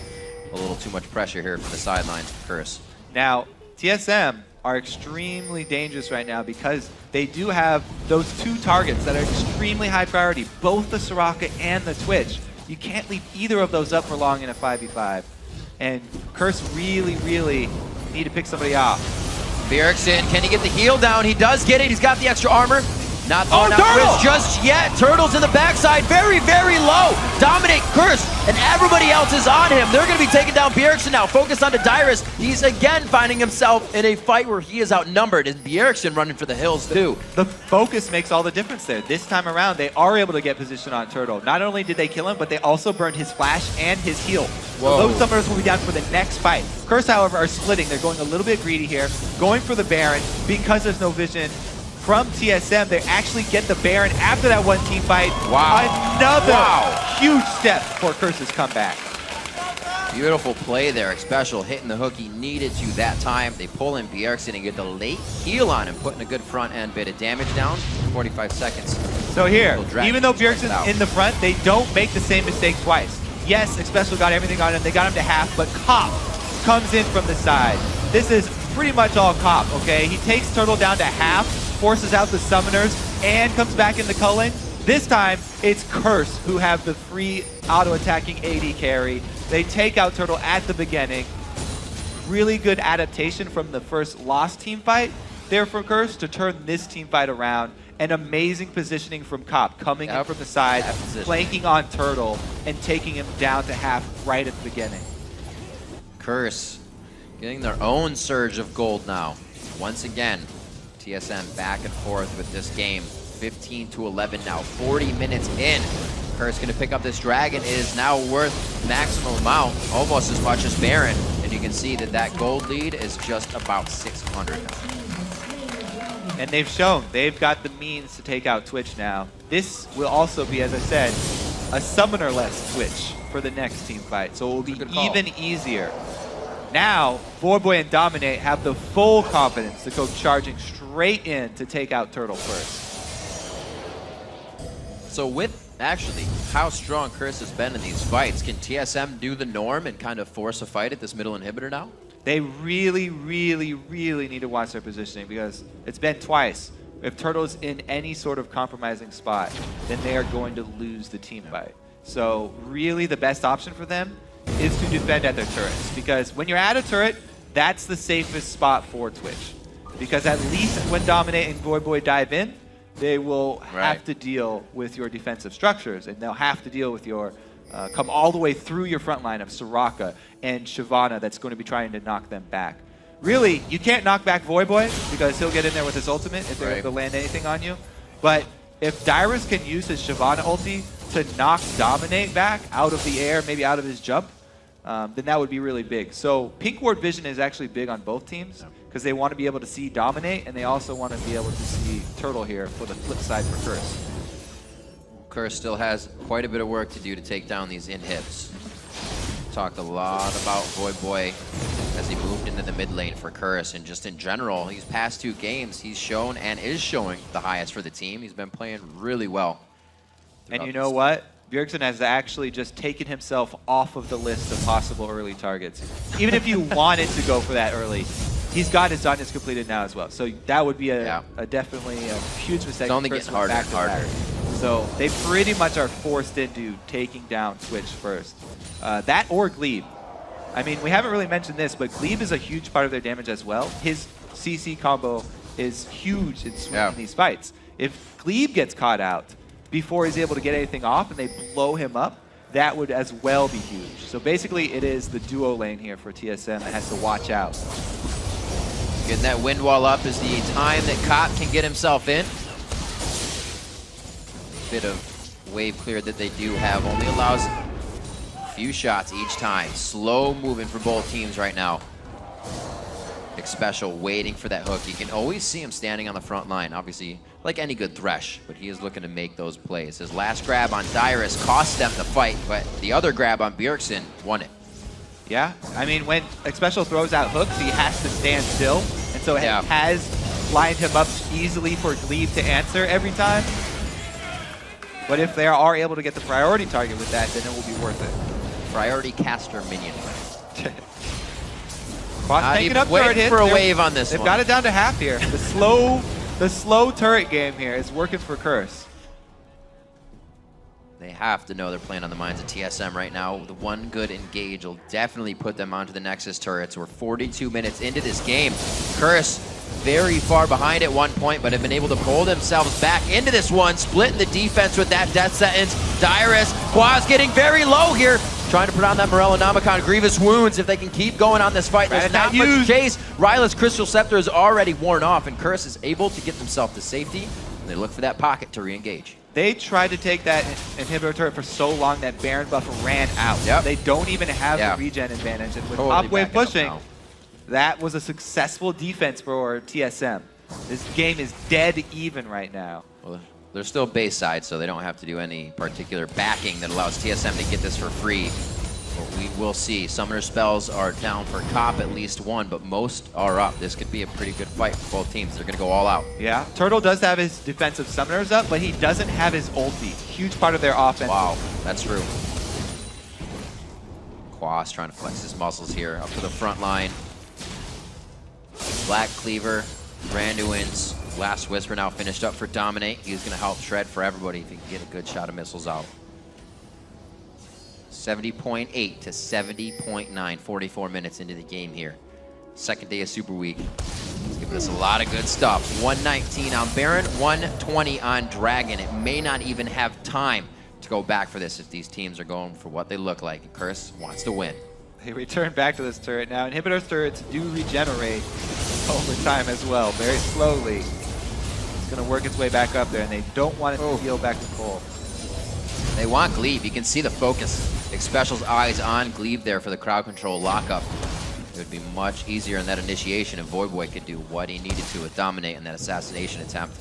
A little too much pressure here from the sidelines for Curse. Now, TSM are extremely dangerous right now because they do have those 2 targets that are extremely high priority, both the Soraka and the Twitch. You can't leave either of those up for long in a 5v5. And Curse really need to pick somebody off. Bjergsen, can he get the heal down? He does get it. He's got the extra armor. Not Turtle! just yet. Turtle's in the backside, very low. Dominate, Curse, and everybody else is on him. They're going to be taking down Bjergsen now. Focus onto Dyrus. He's again finding himself in a fight where he is outnumbered, and Bjergsen running for the hills too. The focus makes all the difference there. This time around, they are able to get position on Turtle. Not only did they kill him, but they also burned his flash and his heal. So those summoners will be down for the next fight. Curse, however, are splitting. They're going a little bit greedy here, going for the Baron because there's no vision from TSM. They actually get the Baron after that one team fight. Wow. Another huge step for Curse's comeback. Beautiful play there. Special hitting the hook he needed to that time. They pull in Bjergsen and get the late heal on him, putting a good front end bit of damage down. 45 seconds. So here, Drag even though strikes Bjergsen's out. in the front, they don't make the same mistake twice. Yes, Special got everything on him. They got him to half, but Cop comes in from the side. This is pretty much all Cop, okay? He takes Turtle down to half, forces out the summoners, and comes back into culling. This time, it's Curse who have the free auto-attacking AD carry. They take out Turtle at the beginning. Really good adaptation from the first lost team fight there for Curse to turn this team fight around. And amazing positioning from Cop, coming in from the side, flanking on Turtle, and taking him down to half right at the beginning. Curse getting their own surge of gold now. Once again, TSM back and forth with this game. 15-11 now, 40 minutes in. Curse gonna pick up this dragon. It is now worth maximum amount, almost as much as Baron. And you can see that that gold lead is just about 600 now. And they've shown they've got the means to take out Twitch now. This will also be, as I said, a summoner-less Twitch for the next team fight. So it will be even easier. Now, Voidboy and Dominate have the full confidence to go charging straight in to take out Turtle first. So with actually how strong Curse has been in these fights, can TSM do the norm and kind of force a fight at this middle inhibitor now? They really, really, really need to watch their positioning because it's been twice. If Turtle's in any sort of compromising spot, then they are going to lose the team fight. So really the best option for them is to defend at their turrets, because when you're at a turret, that's the safest spot for Twitch. Because at least when Dominate and Voidboy dive in, they will have to deal with your defensive structures, and they'll have to deal with your come all the way through your front line of Soraka and Shyvana that's going to be trying to knock them back. Really, you can't knock back Voidboy because he'll get in there with his ultimate if they're able to land anything on you. But if Dyrus can use his Shyvana ulti to knock Dominate back out of the air, maybe out of his jump, then that would be really big. So Pink Ward vision is actually big on both teams because they want to be able to see Dominate, and they also want to be able to see Turtle here for the flip side for Curse. Curse still has quite a bit of work to do to take down these inhibs. Talked a lot about Voidboy as he moved into the mid lane for Curse, and just in general, these past 2 games, he's shown and is showing the highest for the team. He's been playing really well. And you know what? Bjergsen has actually just taken himself off of the list of possible early targets. Even if you wanted to go for that early, he's got his Zanyas completed now as well. So that would be definitely a huge mistake. It's only getting harder and harder. So they pretty much are forced into taking down Twitch first. That or Glebe. I mean, we haven't really mentioned this, but Glebe is a huge part of their damage as well. His CC combo is huge in swinging these fights. If Glebe gets caught out before he's able to get anything off and they blow him up, that would as well be huge. So basically it is the duo lane here for TSM that has to watch out. Getting that wind wall up is the time that Cop can get himself in. Bit of wave clear that they do have only allows a few shots each time. Slow moving for both teams right now. Special waiting for that hook. You can always see him standing on the front line, obviously like any good Thresh, but he is looking to make those plays. His last grab on Dyrus cost them the fight, but the other grab on Bjergsen won it. Yeah, I mean, when Special throws out hooks, he has to stand still, and so it has lined him up easily for Glebe to answer every time. But if they are able to get the priority target with that, then it will be worth it. Priority caster minion. Not even waiting for a wave on this one. They've one. got it down to half here. The slow turret game here is working for Curse. They have to know they're playing on the minds of TSM right now. The one good engage will definitely put them onto the Nexus turrets. We're 42 minutes into this game. Curse very far behind at one point, but have been able to pull themselves back into this one, splitting the defense with that death sentence. Dyrus, Quaz getting very low here, trying to put on that Morellonomicon. Grievous wounds if they can keep going on this fight. There's not much chase. Ryla's Crystal Scepter is already worn off, and Curse is able to get themselves to safety, and they look for that pocket to re-engage. They tried to take that inhibitor turret for so long that Baron buff ran out. They don't even have the regen advantage, and with top wave pushing, that was a successful defense for TSM. This game is dead even right now. Well, they're still base side, so they don't have to do any particular backing that allows TSM to get this for free. But we will see. Summoner spells are down for Cop, at least one, but most are up. This could be a pretty good fight for both teams. They're going to go all out. Yeah, Turtle does have his defensive summoners up, but he doesn't have his ulti. Huge part of their offense. Wow, that's true. Quas trying to flex his muscles here up to the front line. Black Cleaver, Randuin's Last Whisper now finished up for Dominate. He's going to help shred for everybody if he can get a good shot of missiles out. 70.8 to 70.9, 44 minutes into the game here. Second day of Super Week. It's giving us a lot of good stuff. 119 on Baron, 120 on Dragon. It may not even have time to go back for this if these teams are going for what they look like. And Curse wants to win. They return back to this turret. Now, Inhibitor's turrets do regenerate over time as well, very slowly. It's going to work its way back up there, and they don't want it to heal back to full. They want Glebe. You can see the focus. Special's eyes on Glebe there for the crowd control lockup. It would be much easier in that initiation if Voidboy could do what he needed to with Dominate in that assassination attempt.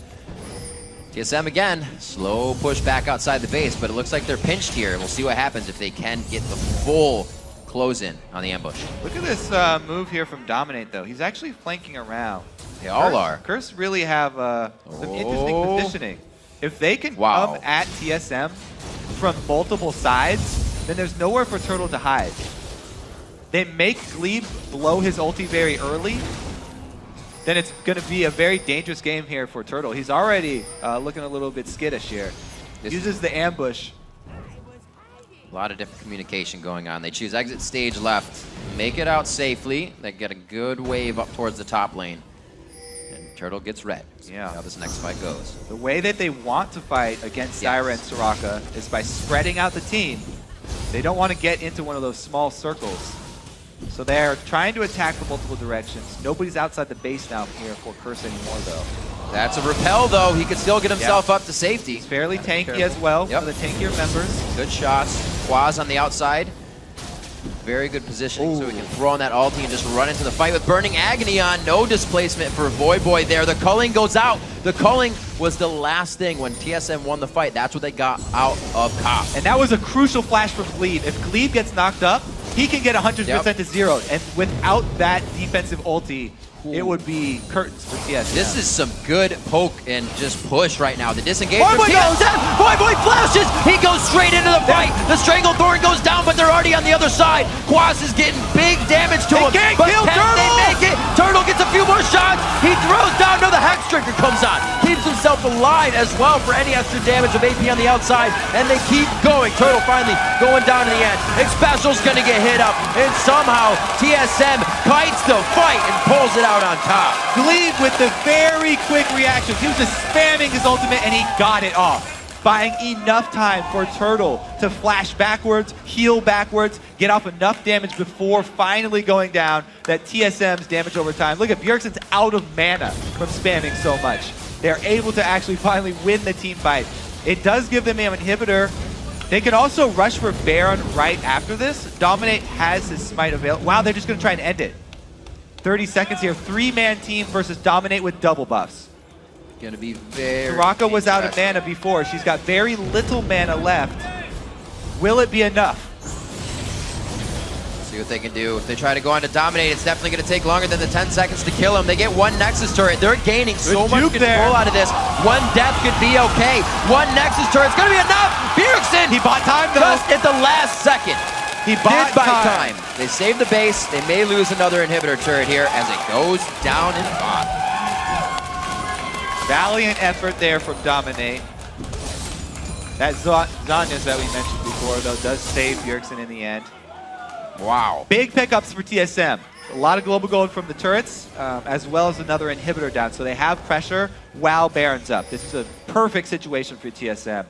TSM again, slow push back outside the base, but it looks like they're pinched here. We'll see what happens if they can get the full close in on the ambush. Look at this move here from Dominate, though. He's actually flanking around. They all are. Curse really have some interesting positioning. If they can come at TSM from multiple sides, then there's nowhere for Turtle to hide. They make Glebe blow his ulti very early, then it's going to be a very dangerous game here for Turtle. He's already looking a little bit skittish here. Uses the ambush. A lot of different communication going on. They choose exit stage left, make it out safely. They get a good wave up towards the top lane. And Turtle gets red. Yeah. See how this next fight goes. The way that they want to fight against Syra and Soraka is by spreading out the team. They don't want to get into one of those small circles. So they're trying to attack from multiple directions. Nobody's outside the base now here for Curse anymore, though. That's a repel, though. He could still get himself up to safety. He's fairly tanky as well for the tankier members. Good shots. Quaz on the outside. Very good positioning so he can throw on that ulti and just run into the fight with Burning Agony on. No displacement for Voidboy there. The culling goes out. The culling was the last thing when TSM won the fight. That's what they got out of Cop. And that was a crucial flash from Glebe. If Glebe gets knocked up, he can get 100% to 0. And without that defensive ulti, it would be curtains for TSM. This is some good poke and just push right now. The disengage from TSM. Voidboy flashes. He goes straight into the fight. The Stranglethorn goes down, but they're already on the other side. Quas is getting big damage to him. Can't but kill can Turtle. they make it? Turtle gets a few more shots. He throws down. No, the Hex Drinker comes on. Keeps himself alive as well for any extra damage of AP on the outside. And they keep going. Turtle finally going down to the end. Special's going to get hit up. And somehow TSM kites the fight and pulls it out on top. Glebe with the very quick reactions. He was just spamming his ultimate and he got it off, buying enough time for Turtle to flash backwards, heal backwards, get off enough damage before finally going down. That TSM's damage over time. Look at Bjergsen's out of mana from spamming so much. They're able to actually finally win the team fight. It does give them an inhibitor. They can also rush for Baron right after this. Dominate has his smite available. Wow, they're just going to try and end it. 30 seconds here. 3-man team versus Dominate with double buffs. Gonna be very Soraka was out of mana before. She's got very little mana left. Will it be enough? See what they can do. If they try to go on to Dominate, it's definitely going to take longer than the 10 seconds to kill him. They get one Nexus turret. They're gaining so much control out of this. One death could be okay. One Nexus turret. It's going to be enough. Bjergsen! He bought time, though. Just at the last second. He bought time. They save the base. They may lose another inhibitor turret here as it goes down in bot. Valiant effort there from Dominate. That Zhonya's that we mentioned before, though, does save Bjergsen in the end. Wow. Big pickups for TSM. A lot of global gold from the turrets, as well as another inhibitor down. So they have pressure while Baron's up. This is a perfect situation for TSM.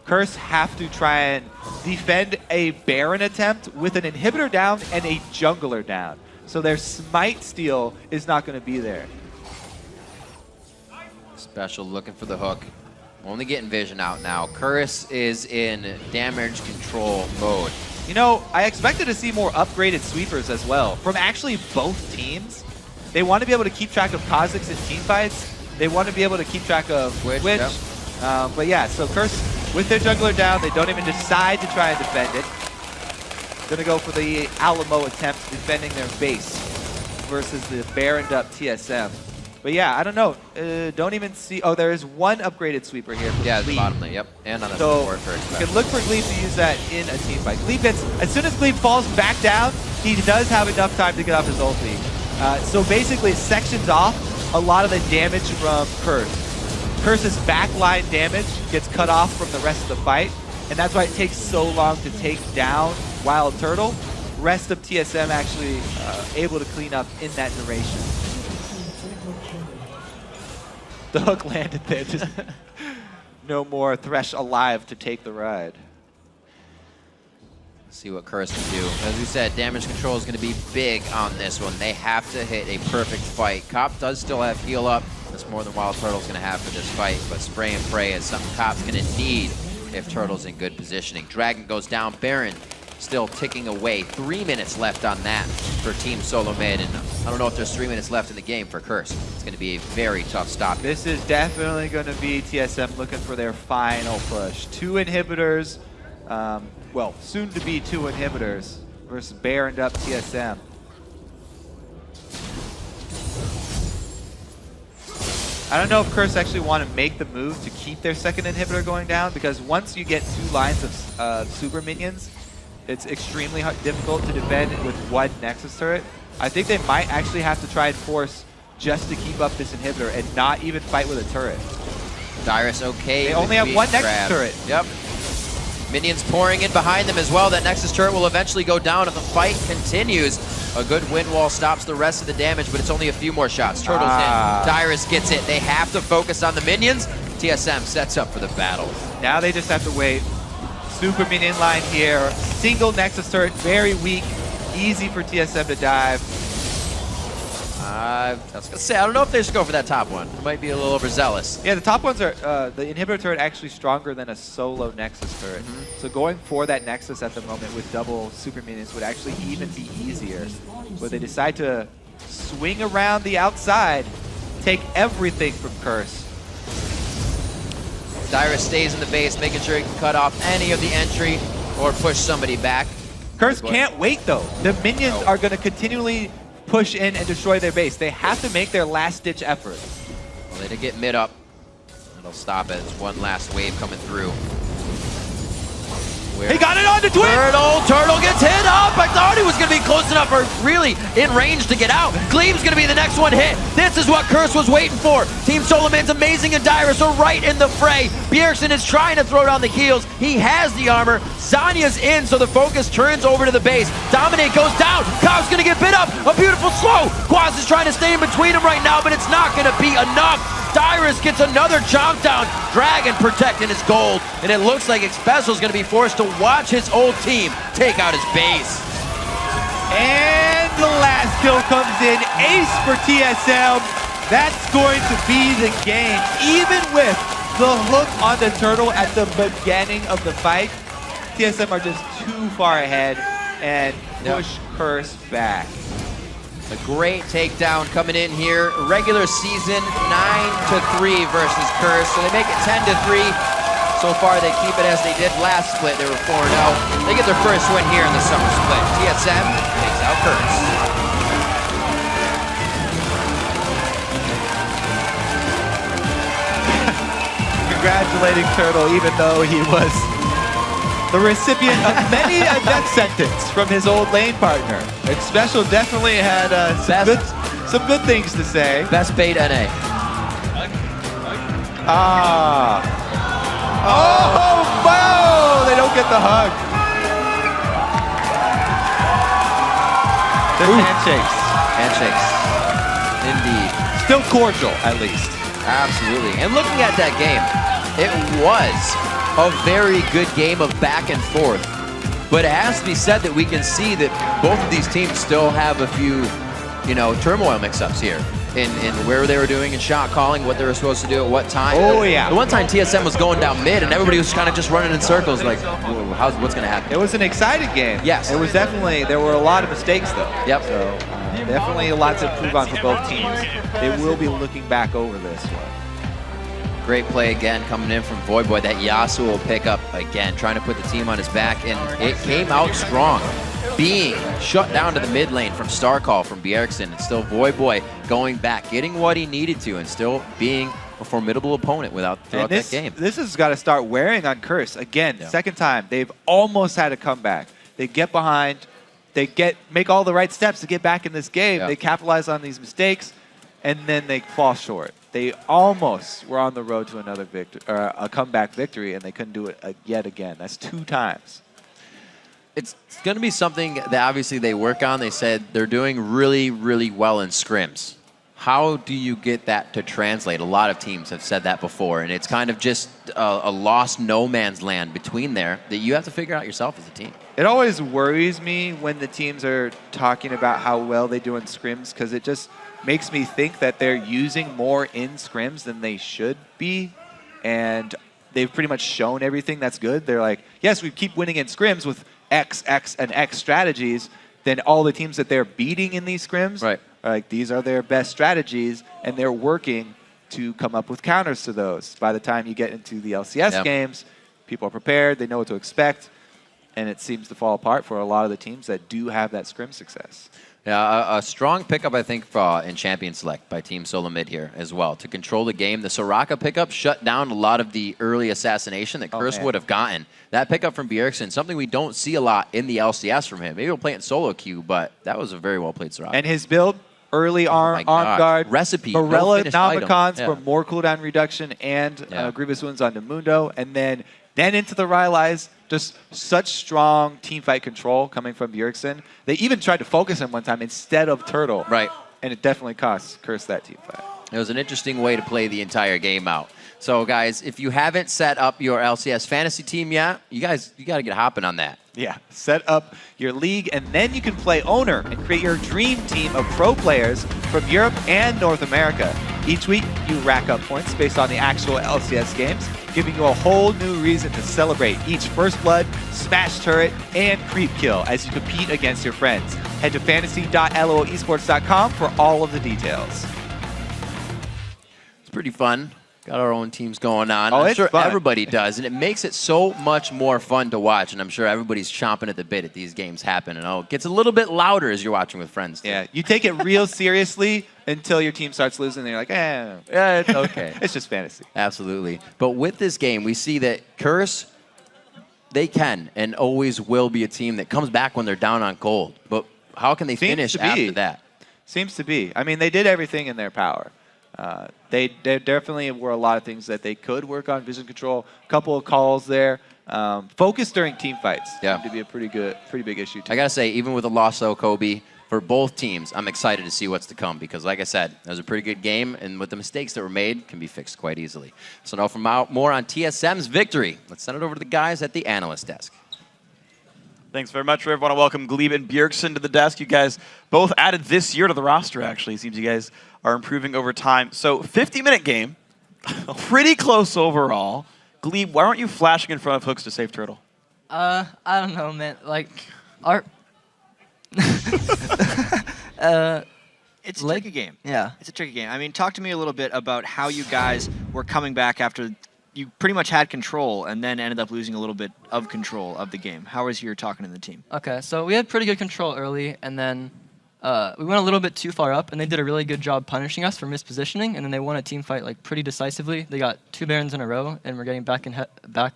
Curse have to try and defend a Baron attempt with an inhibitor down and a jungler down. So their smite steal is not going to be there. Special looking for the hook. Only getting vision out now. Curse is in damage control mode. You know, I expected to see more upgraded sweepers as well from actually both teams. They want to be able to keep track of Kha'Zix in team fights. They want to be able to keep track of Twitch. Yep. But yeah, so Curse with their jungler down, they don't even decide to try and defend it. Gonna go for the Alamo attempt defending their base versus the Baroned up TSM. But yeah, I don't know. Don't even see. Oh, there is one upgraded sweeper here. Yeah, at the Glebe. bottom lane. Yep, and on the So support for you Expect. can look for Glebe to use that in a team fight. Glebe gets, as soon as Glebe falls back down, he does have enough time to get off his ulti. So basically, it sections off a lot of the damage from Curse. Curse's backline damage gets cut off from the rest of the fight, and that's why it takes so long to take down Wild Turtle. Rest of TSM actually able to clean up in that duration. The hook landed there. Just no more Thresh alive to take the ride. See what Curse can do. As we said, damage control is going to be big on this one. They have to hit a perfect fight. Cop does still have heal up. That's more than Wild Turtle's going to have for this fight, but spray and pray is something Cop's going to need if Turtle's in good positioning. Dragon goes down. Baron still ticking away. 3 minutes left on that for Team Solo Mid, and I don't know if there's 3 minutes left in the game for Curse. It's going to be a very tough stop. This is definitely going to be TSM looking for their final push. 2 inhibitors, well, soon to be 2 inhibitors versus Baroned up TSM. I don't know if Curse actually want to make the move to keep their second inhibitor going down, because once you get 2 lines of super minions, it's extremely difficult to defend with 1 Nexus turret. I think they might actually have to try and force just to keep up this inhibitor and not even fight with a turret. Dyrus okay. They only have with 1 Queen Nexus Grab. turret. Yep. Minions pouring in behind them as well. That Nexus turret will eventually go down and the fight continues. A good wind wall stops the rest of the damage, but it's only a few more shots. Turtles in. Dyrus gets it. They have to focus on the minions. TSM sets up for the battle. Now they just have to wait. Super minion line here. Single Nexus turret, very weak. Easy for TSM to dive. I was gonna say, I don't know if they should go for that top one. It might be a little overzealous. Yeah, the top ones are, the inhibitor turret actually stronger than a solo Nexus turret. So going for that Nexus at the moment with double super minions would actually even be easier. But they decide to swing around the outside, take everything from Curse. Dyrus stays in the base, making sure he can cut off any of the entry or push somebody back. Curse can't wait though. The minions are going to continually push in and destroy their base. They have to make their last-ditch effort. Well, they did get mid up. It'll stop it. It's one last wave coming through. He got it on the twin! Turtle gets hit up! I thought he was going to be close enough or really in range to get out. Gleam's going to be the next one hit. This is what Curse was waiting for. Team Solomon's amazing and Dyrus are right in the fray. Bjergsen is trying to throw down the heals. He has the armor. Zanya's in, so the focus turns over to the base. Dominate goes down. Cop's going to get bit up. A beautiful slow. Quaz is trying to stay in between them right now, but it's not going to be enough. Dyrus gets another chomp down. Dragon protecting his gold. And it looks like Xpecial is going to be forced to watch his old team take out his base. And the last kill comes in. Ace for TSM. That's going to be the game. Even with the hook on the turtle at the beginning of the fight, TSM are just too far ahead and push Curse back. A great takedown coming in here. Regular season 9-3 versus Curse. So they make it 10-3. So far they keep it as they did last split. They were 4-0. They get their first win here in the summer split. TSM takes out Curse. Congratulating Turtle, even though he was the recipient of many a death sentence from his old lane partner. Xpecial definitely had some good things to say. Best bait NA. Oh, wow! They don't get the hug. The handshakes. Handshakes. Indeed. Still cordial, at least. Absolutely. And looking at that game, it was a very good game of back and forth. But it has to be said that we can see that both of these teams still have a few, turmoil mix-ups here in where they were doing and shot calling, what they were supposed to do at what time. Oh, yeah. The one time TSM was going down mid and everybody was kind of just running in circles like, what's going to happen? It was an exciting game. Yes. It was definitely, there were a lot of mistakes, though. Yep. So definitely a lot to improve on for both teams. They will be looking back over this one. Great play again coming in from Voidboy. That Yasuo will pick up again, trying to put the team on his back, and it came out strong. being shut down to the mid lane from Star Call from Bjergsen, and still Voyboy going back, getting what he needed to, and still being a formidable opponent throughout that game. This has got to start wearing on Curse. Again, second time, they've almost had a comeback. They get behind, make all the right steps to get back in this game. They capitalize on these mistakes, and then they fall short. They almost were on the road to another a comeback victory, and they couldn't do it yet again. That's 2 times. It's going to be something that obviously they work on. They said they're doing really, really well in scrims. How do you get that to translate? A lot of teams have said that before, and it's kind of just a lost no man's land between there that you have to figure out yourself as a team. It always worries me when the teams are talking about how well they do in scrims, because it just makes me think that they're using more in scrims than they should be, and they've pretty much shown everything that's good. They're like, yes, we keep winning in scrims with X, X, and X strategies. Then all the teams that they're beating in these scrims, are like, these are their best strategies, and they're working to come up with counters to those. By the time you get into the LCS games, people are prepared, they know what to expect, and it seems to fall apart for a lot of the teams that do have that scrim success. Yeah, a strong pickup, I think, in Champion Select by Team Solo Mid here as well. To control the game, the Soraka pickup shut down a lot of the early assassination that Curse would have gotten. That pickup from Bjergsen, something we don't see a lot in the LCS from him. Maybe he'll play it in solo queue, but that was a very well-played Soraka. And his build, early arm guard, recipe, Morella Nomicons for more cooldown reduction and Grievous Wounds on Mundo, and then into the Rylai's. Just such strong teamfight control coming from Bjergsen. They even tried to focus him one time instead of Turtle. Right. And it definitely cost Curse that teamfight. It was an interesting way to play the entire game out. So, guys, if you haven't set up your LCS fantasy team yet, you got to get hopping on that. Yeah, set up your league, and then you can play Owner and create your dream team of pro players from Europe and North America. Each week, you rack up points based on the actual LCS games, giving you a whole new reason to celebrate each First Blood, Smash Turret, and Creep Kill as you compete against your friends. Head to fantasy.loesports.com for all of the details. It's pretty fun. Got our own teams going on. Oh, I'm sure fun. everybody does, and it makes it so much more fun to watch, and I'm sure everybody's chomping at the bit at these games happen, and it gets a little bit louder as you're watching with friends, too. Yeah, you take it real seriously until your team starts losing, and you're like, yeah, it's okay. It's just fantasy. Absolutely. But with this game, we see that Curse, they can and always will be a team that comes back when they're down on gold. But how can they finish after that? Seems to be. I mean, they did everything in their power. There definitely were a lot of things that they could work on. Vision control, a couple of calls there. Focus during team fights seemed to be a pretty big issue, too. I got to say, even with a loss, though, Kobe, for both teams, I'm excited to see what's to come because, like I said, it was a pretty good game, and with the mistakes that were made, can be fixed quite easily. So now for more on TSM's victory, let's send it over to the guys at the analyst desk. Thanks very much, Riv. I want to welcome Glebe and Bjergsen to the desk. You guys both added this year to the roster, actually. It seems you guys are improving over time. So, 50-minute game, pretty close overall. Glebe, why aren't you flashing in front of hooks to save Turtle? I don't know, man. Like, our... It's a tricky game. Yeah. It's a tricky game. I mean, talk to me a little bit about how you guys were coming back after you pretty much had control and then ended up losing a little bit of control of the game. How was your talking to the team? Okay, so we had pretty good control early, and then we went a little bit too far up, and they did a really good job punishing us for mispositioning, and then they won a team fight like pretty decisively. They got 2 Barons in a row, and we're getting back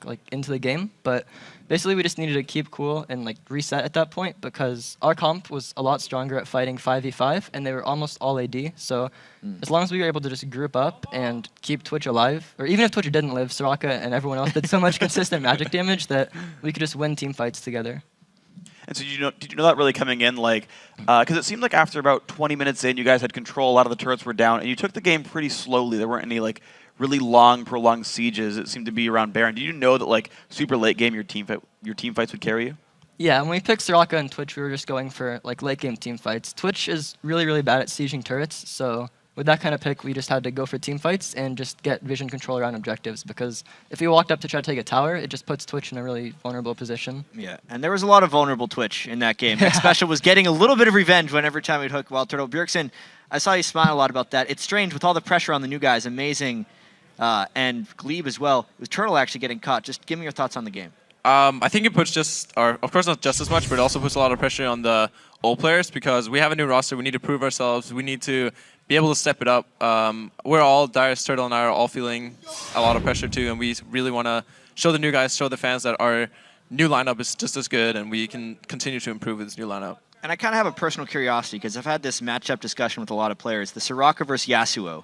like into the game. But basically, we just needed to keep cool and like reset at that point because our comp was a lot stronger at fighting 5v5, and they were almost all AD. So as long as we were able to just group up and keep Twitch alive, or even if Twitch didn't live, Soraka and everyone else did so much consistent magic damage that we could just win team fights together. And so did you know that really coming in? Like, because it seemed like after about 20 minutes in, you guys had control, a lot of the turrets were down, and you took the game pretty slowly. There weren't any like really long, prolonged sieges. It seemed to be around Baron. Did you know that like super late game your team fights would carry you? Yeah, when we picked Soraka and Twitch, we were just going for like late game team fights. Twitch is really, really bad at sieging turrets, so with that kind of pick, we just had to go for team fights and just get vision control around objectives, because if we walked up to try to take a tower, it just puts Twitch in a really vulnerable position. Yeah, and there was a lot of vulnerable Twitch in that game. Special was getting a little bit of revenge whenever time we'd hook Wild Turtle. Bjergsen, I saw you smile a lot about that. It's strange with all the pressure on the new guys, amazing, and Glebe as well. With Turtle actually getting caught. Just give me your thoughts on the game. I think it puts of course not just as much, but it also puts a lot of pressure on the old players because we have a new roster. We need to prove ourselves. We need to be able to step it up. We're all, Darius, Turtle, and I are all feeling a lot of pressure too, and we really want to show the new guys, show the fans that our new lineup is just as good, and we can continue to improve with this new lineup. And I kind of have a personal curiosity because I've had this matchup discussion with a lot of players. The Soraka versus Yasuo.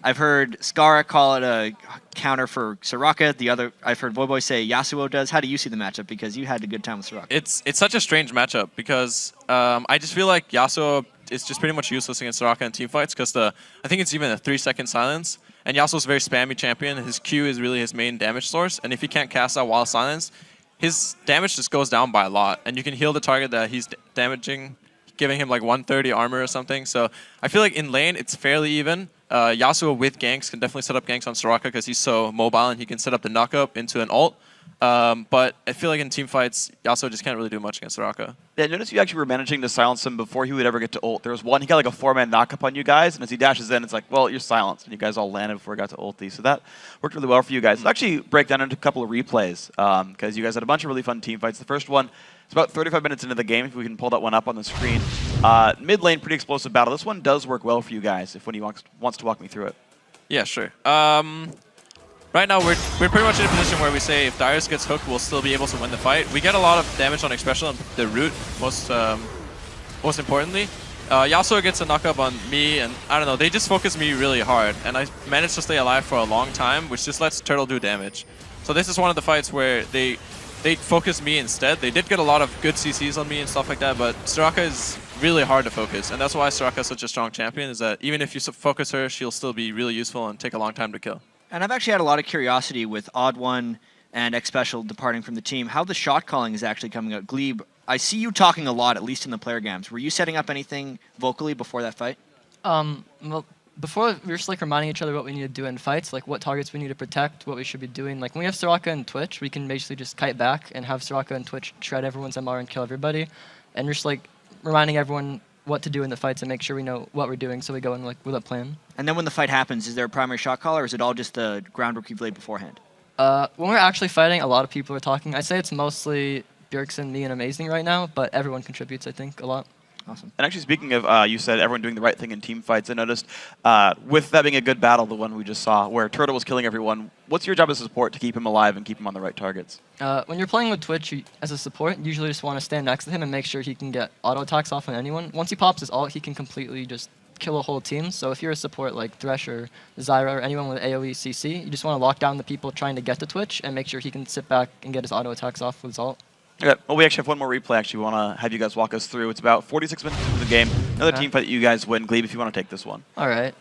I've heard Skara call it a counter for Soraka. I've heard Voyboy say Yasuo does. How do you see the matchup? Because you had a good time with Soraka. It's such a strange matchup because I just feel like Yasuo is just pretty much useless against Soraka in teamfights because I think it's even a 3-second silence. And Yasuo's a very spammy champion. His Q is really his main damage source. And if he can't cast out while silenced, his damage just goes down by a lot. And you can heal the target that he's damaging, giving him like 130 armor or something. So I feel like in lane, it's fairly even. Yasuo with ganks can definitely set up ganks on Soraka because he's so mobile and he can set up the knock-up into an ult. But I feel like in teamfights, Yasuo just can't really do much against Soraka. Yeah, notice you actually were managing to silence him before he would ever get to ult. There was one, he got like a 4-man knock-up on you guys, and as he dashes in, it's like, well, you're silenced. And you guys all landed before he got to ulti. So that worked really well for you guys. Let's actually break down into a couple of replays because you guys had a bunch of really fun teamfights. The first one, it's about 35 minutes into the game, if we can pull that one up on the screen. Mid lane, pretty explosive battle. This one does work well for you guys if when he wants to walk me through it. Yeah, sure. Right now, we're pretty much in a position where we say if Darius gets hooked, we'll still be able to win the fight. We get a lot of damage on Expression on the root, most importantly. Yasuo gets a knock-up on me, and I don't know, they just focus me really hard. And I managed to stay alive for a long time, which just lets Turtle do damage. So this is one of the fights where they focus me instead. They did get a lot of good CCs on me and stuff like that, but Soraka is really hard to focus. And that's why Soraka is such a strong champion, is that even if you focus her, she'll still be really useful and take a long time to kill. And I've actually had a lot of curiosity with Odd One and X Special departing from the team, how the shot calling is actually coming out. Glebe, I see you talking a lot, at least in the player games. Were you setting up anything vocally before that fight? Well, before we were just like reminding each other what we need to do in fights, like what targets we need to protect, what we should be doing. Like when we have Soraka and Twitch, we can basically just kite back and have Soraka and Twitch shred everyone's MR and kill everybody. And just like reminding everyone what to do in the fights and make sure we know what we're doing so we go in like with a plan. And then when the fight happens, is there a primary shot caller or is it all just the groundwork you've laid beforehand? When we're actually fighting, a lot of people are talking. I say it's mostly Bjergsen, me, and Amazing right now, but everyone contributes, I think, a lot. Awesome. And actually, speaking of, you said everyone doing the right thing in team fights. I noticed with that being a good battle, the one we just saw, where Turtle was killing everyone, what's your job as a support to keep him alive and keep him on the right targets? When you're playing with Twitch, as a support, you usually just want to stand next to him and make sure he can get auto attacks off on anyone. Once he pops his ult, he can completely just kill a whole team. So if you're a support like Thresh or Zyra or anyone with AoE CC, you just want to lock down the people trying to get to Twitch and make sure he can sit back and get his auto attacks off with his ult. Okay. Well, we actually have one more replay. Actually, we want to have you guys walk us through. It's about 46 minutes into the game. Another team fight that you guys win. Glebe, if you want to take this one. All right.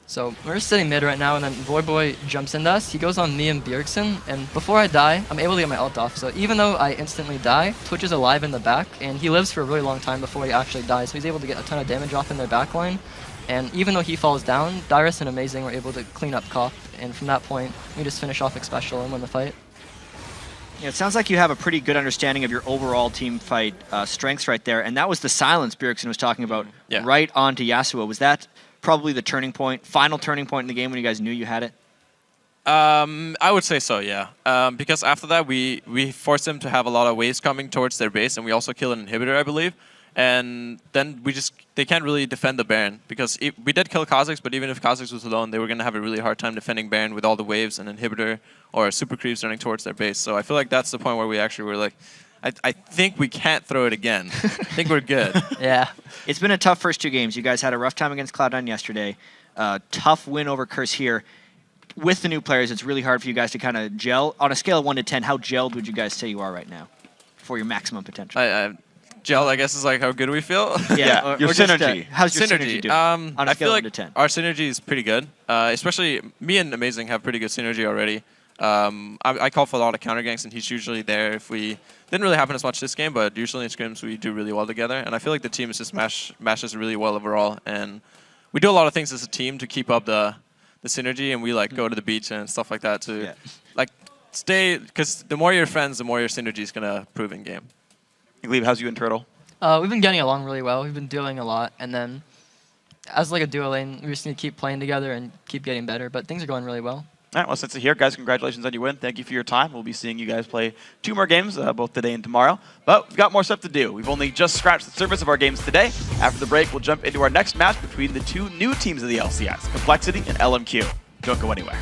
So we're sitting mid right now, and then Voyboy jumps into us. He goes on me and Bjergsen, and before I die, I'm able to get my ult off. So even though I instantly die, Twitch is alive in the back, and he lives for a really long time before he actually dies. So he's able to get a ton of damage off in their backline. And even though he falls down, Darius and Amazing were able to clean up Cop, and from that point, we just finish off X-Special and win the fight. Yeah, it sounds like you have a pretty good understanding of your overall team fight strengths right there, and that was the silence Bjergsen was talking about right onto Yasuo. Was that probably the turning point, final turning point in the game when you guys knew you had it? I would say so, yeah. Because after that, we forced them to have a lot of waves coming towards their base, and we also killed an inhibitor, I believe. And then they can't really defend the Baron, because we did kill Kha'Zix, but even if Kha'Zix was alone, they were going to have a really hard time defending Baron with all the waves and inhibitor or super creeps running towards their base. So I feel like that's the point where we actually were like, I think we can't throw it again. I think we're good. Yeah. It's been a tough first two games. You guys had a rough time against Cloud9 yesterday. Tough win over Curse here. With the new players, it's really hard for you guys to kind of gel. On a scale of 1 to 10, how gelled would you guys say you are right now for your maximum potential? Gel, I guess, is like how good we feel. Yeah, your synergy. How's your synergy doing? On a I scale feel of like 1 to 10. our synergy is pretty good. Especially me and Amazing have pretty good synergy already. I call for a lot of counter ganks, and he's usually there. If we didn't really happen as much this game, but usually in scrims we do really well together. And I feel like the team is just mashes really well overall. And we do a lot of things as a team to keep up the synergy, and we like go to the beach and stuff like that to like stay. Because the more you're friends, the more your synergy is gonna prove in game. Glebe, how's you and Turtle? We've been getting along really well. We've been dueling a lot, and then as like a duo lane, we just need to keep playing together and keep getting better. But things are going really well. All right, well, since it's here, guys, congratulations on your win. Thank you for your time. We'll be seeing you guys play 2 more games, both today and tomorrow. But we've got more stuff to do. We've only just scratched the surface of our games today. After the break, we'll jump into our next match between the 2 new teams of the LCS, Complexity and LMQ. Don't go anywhere.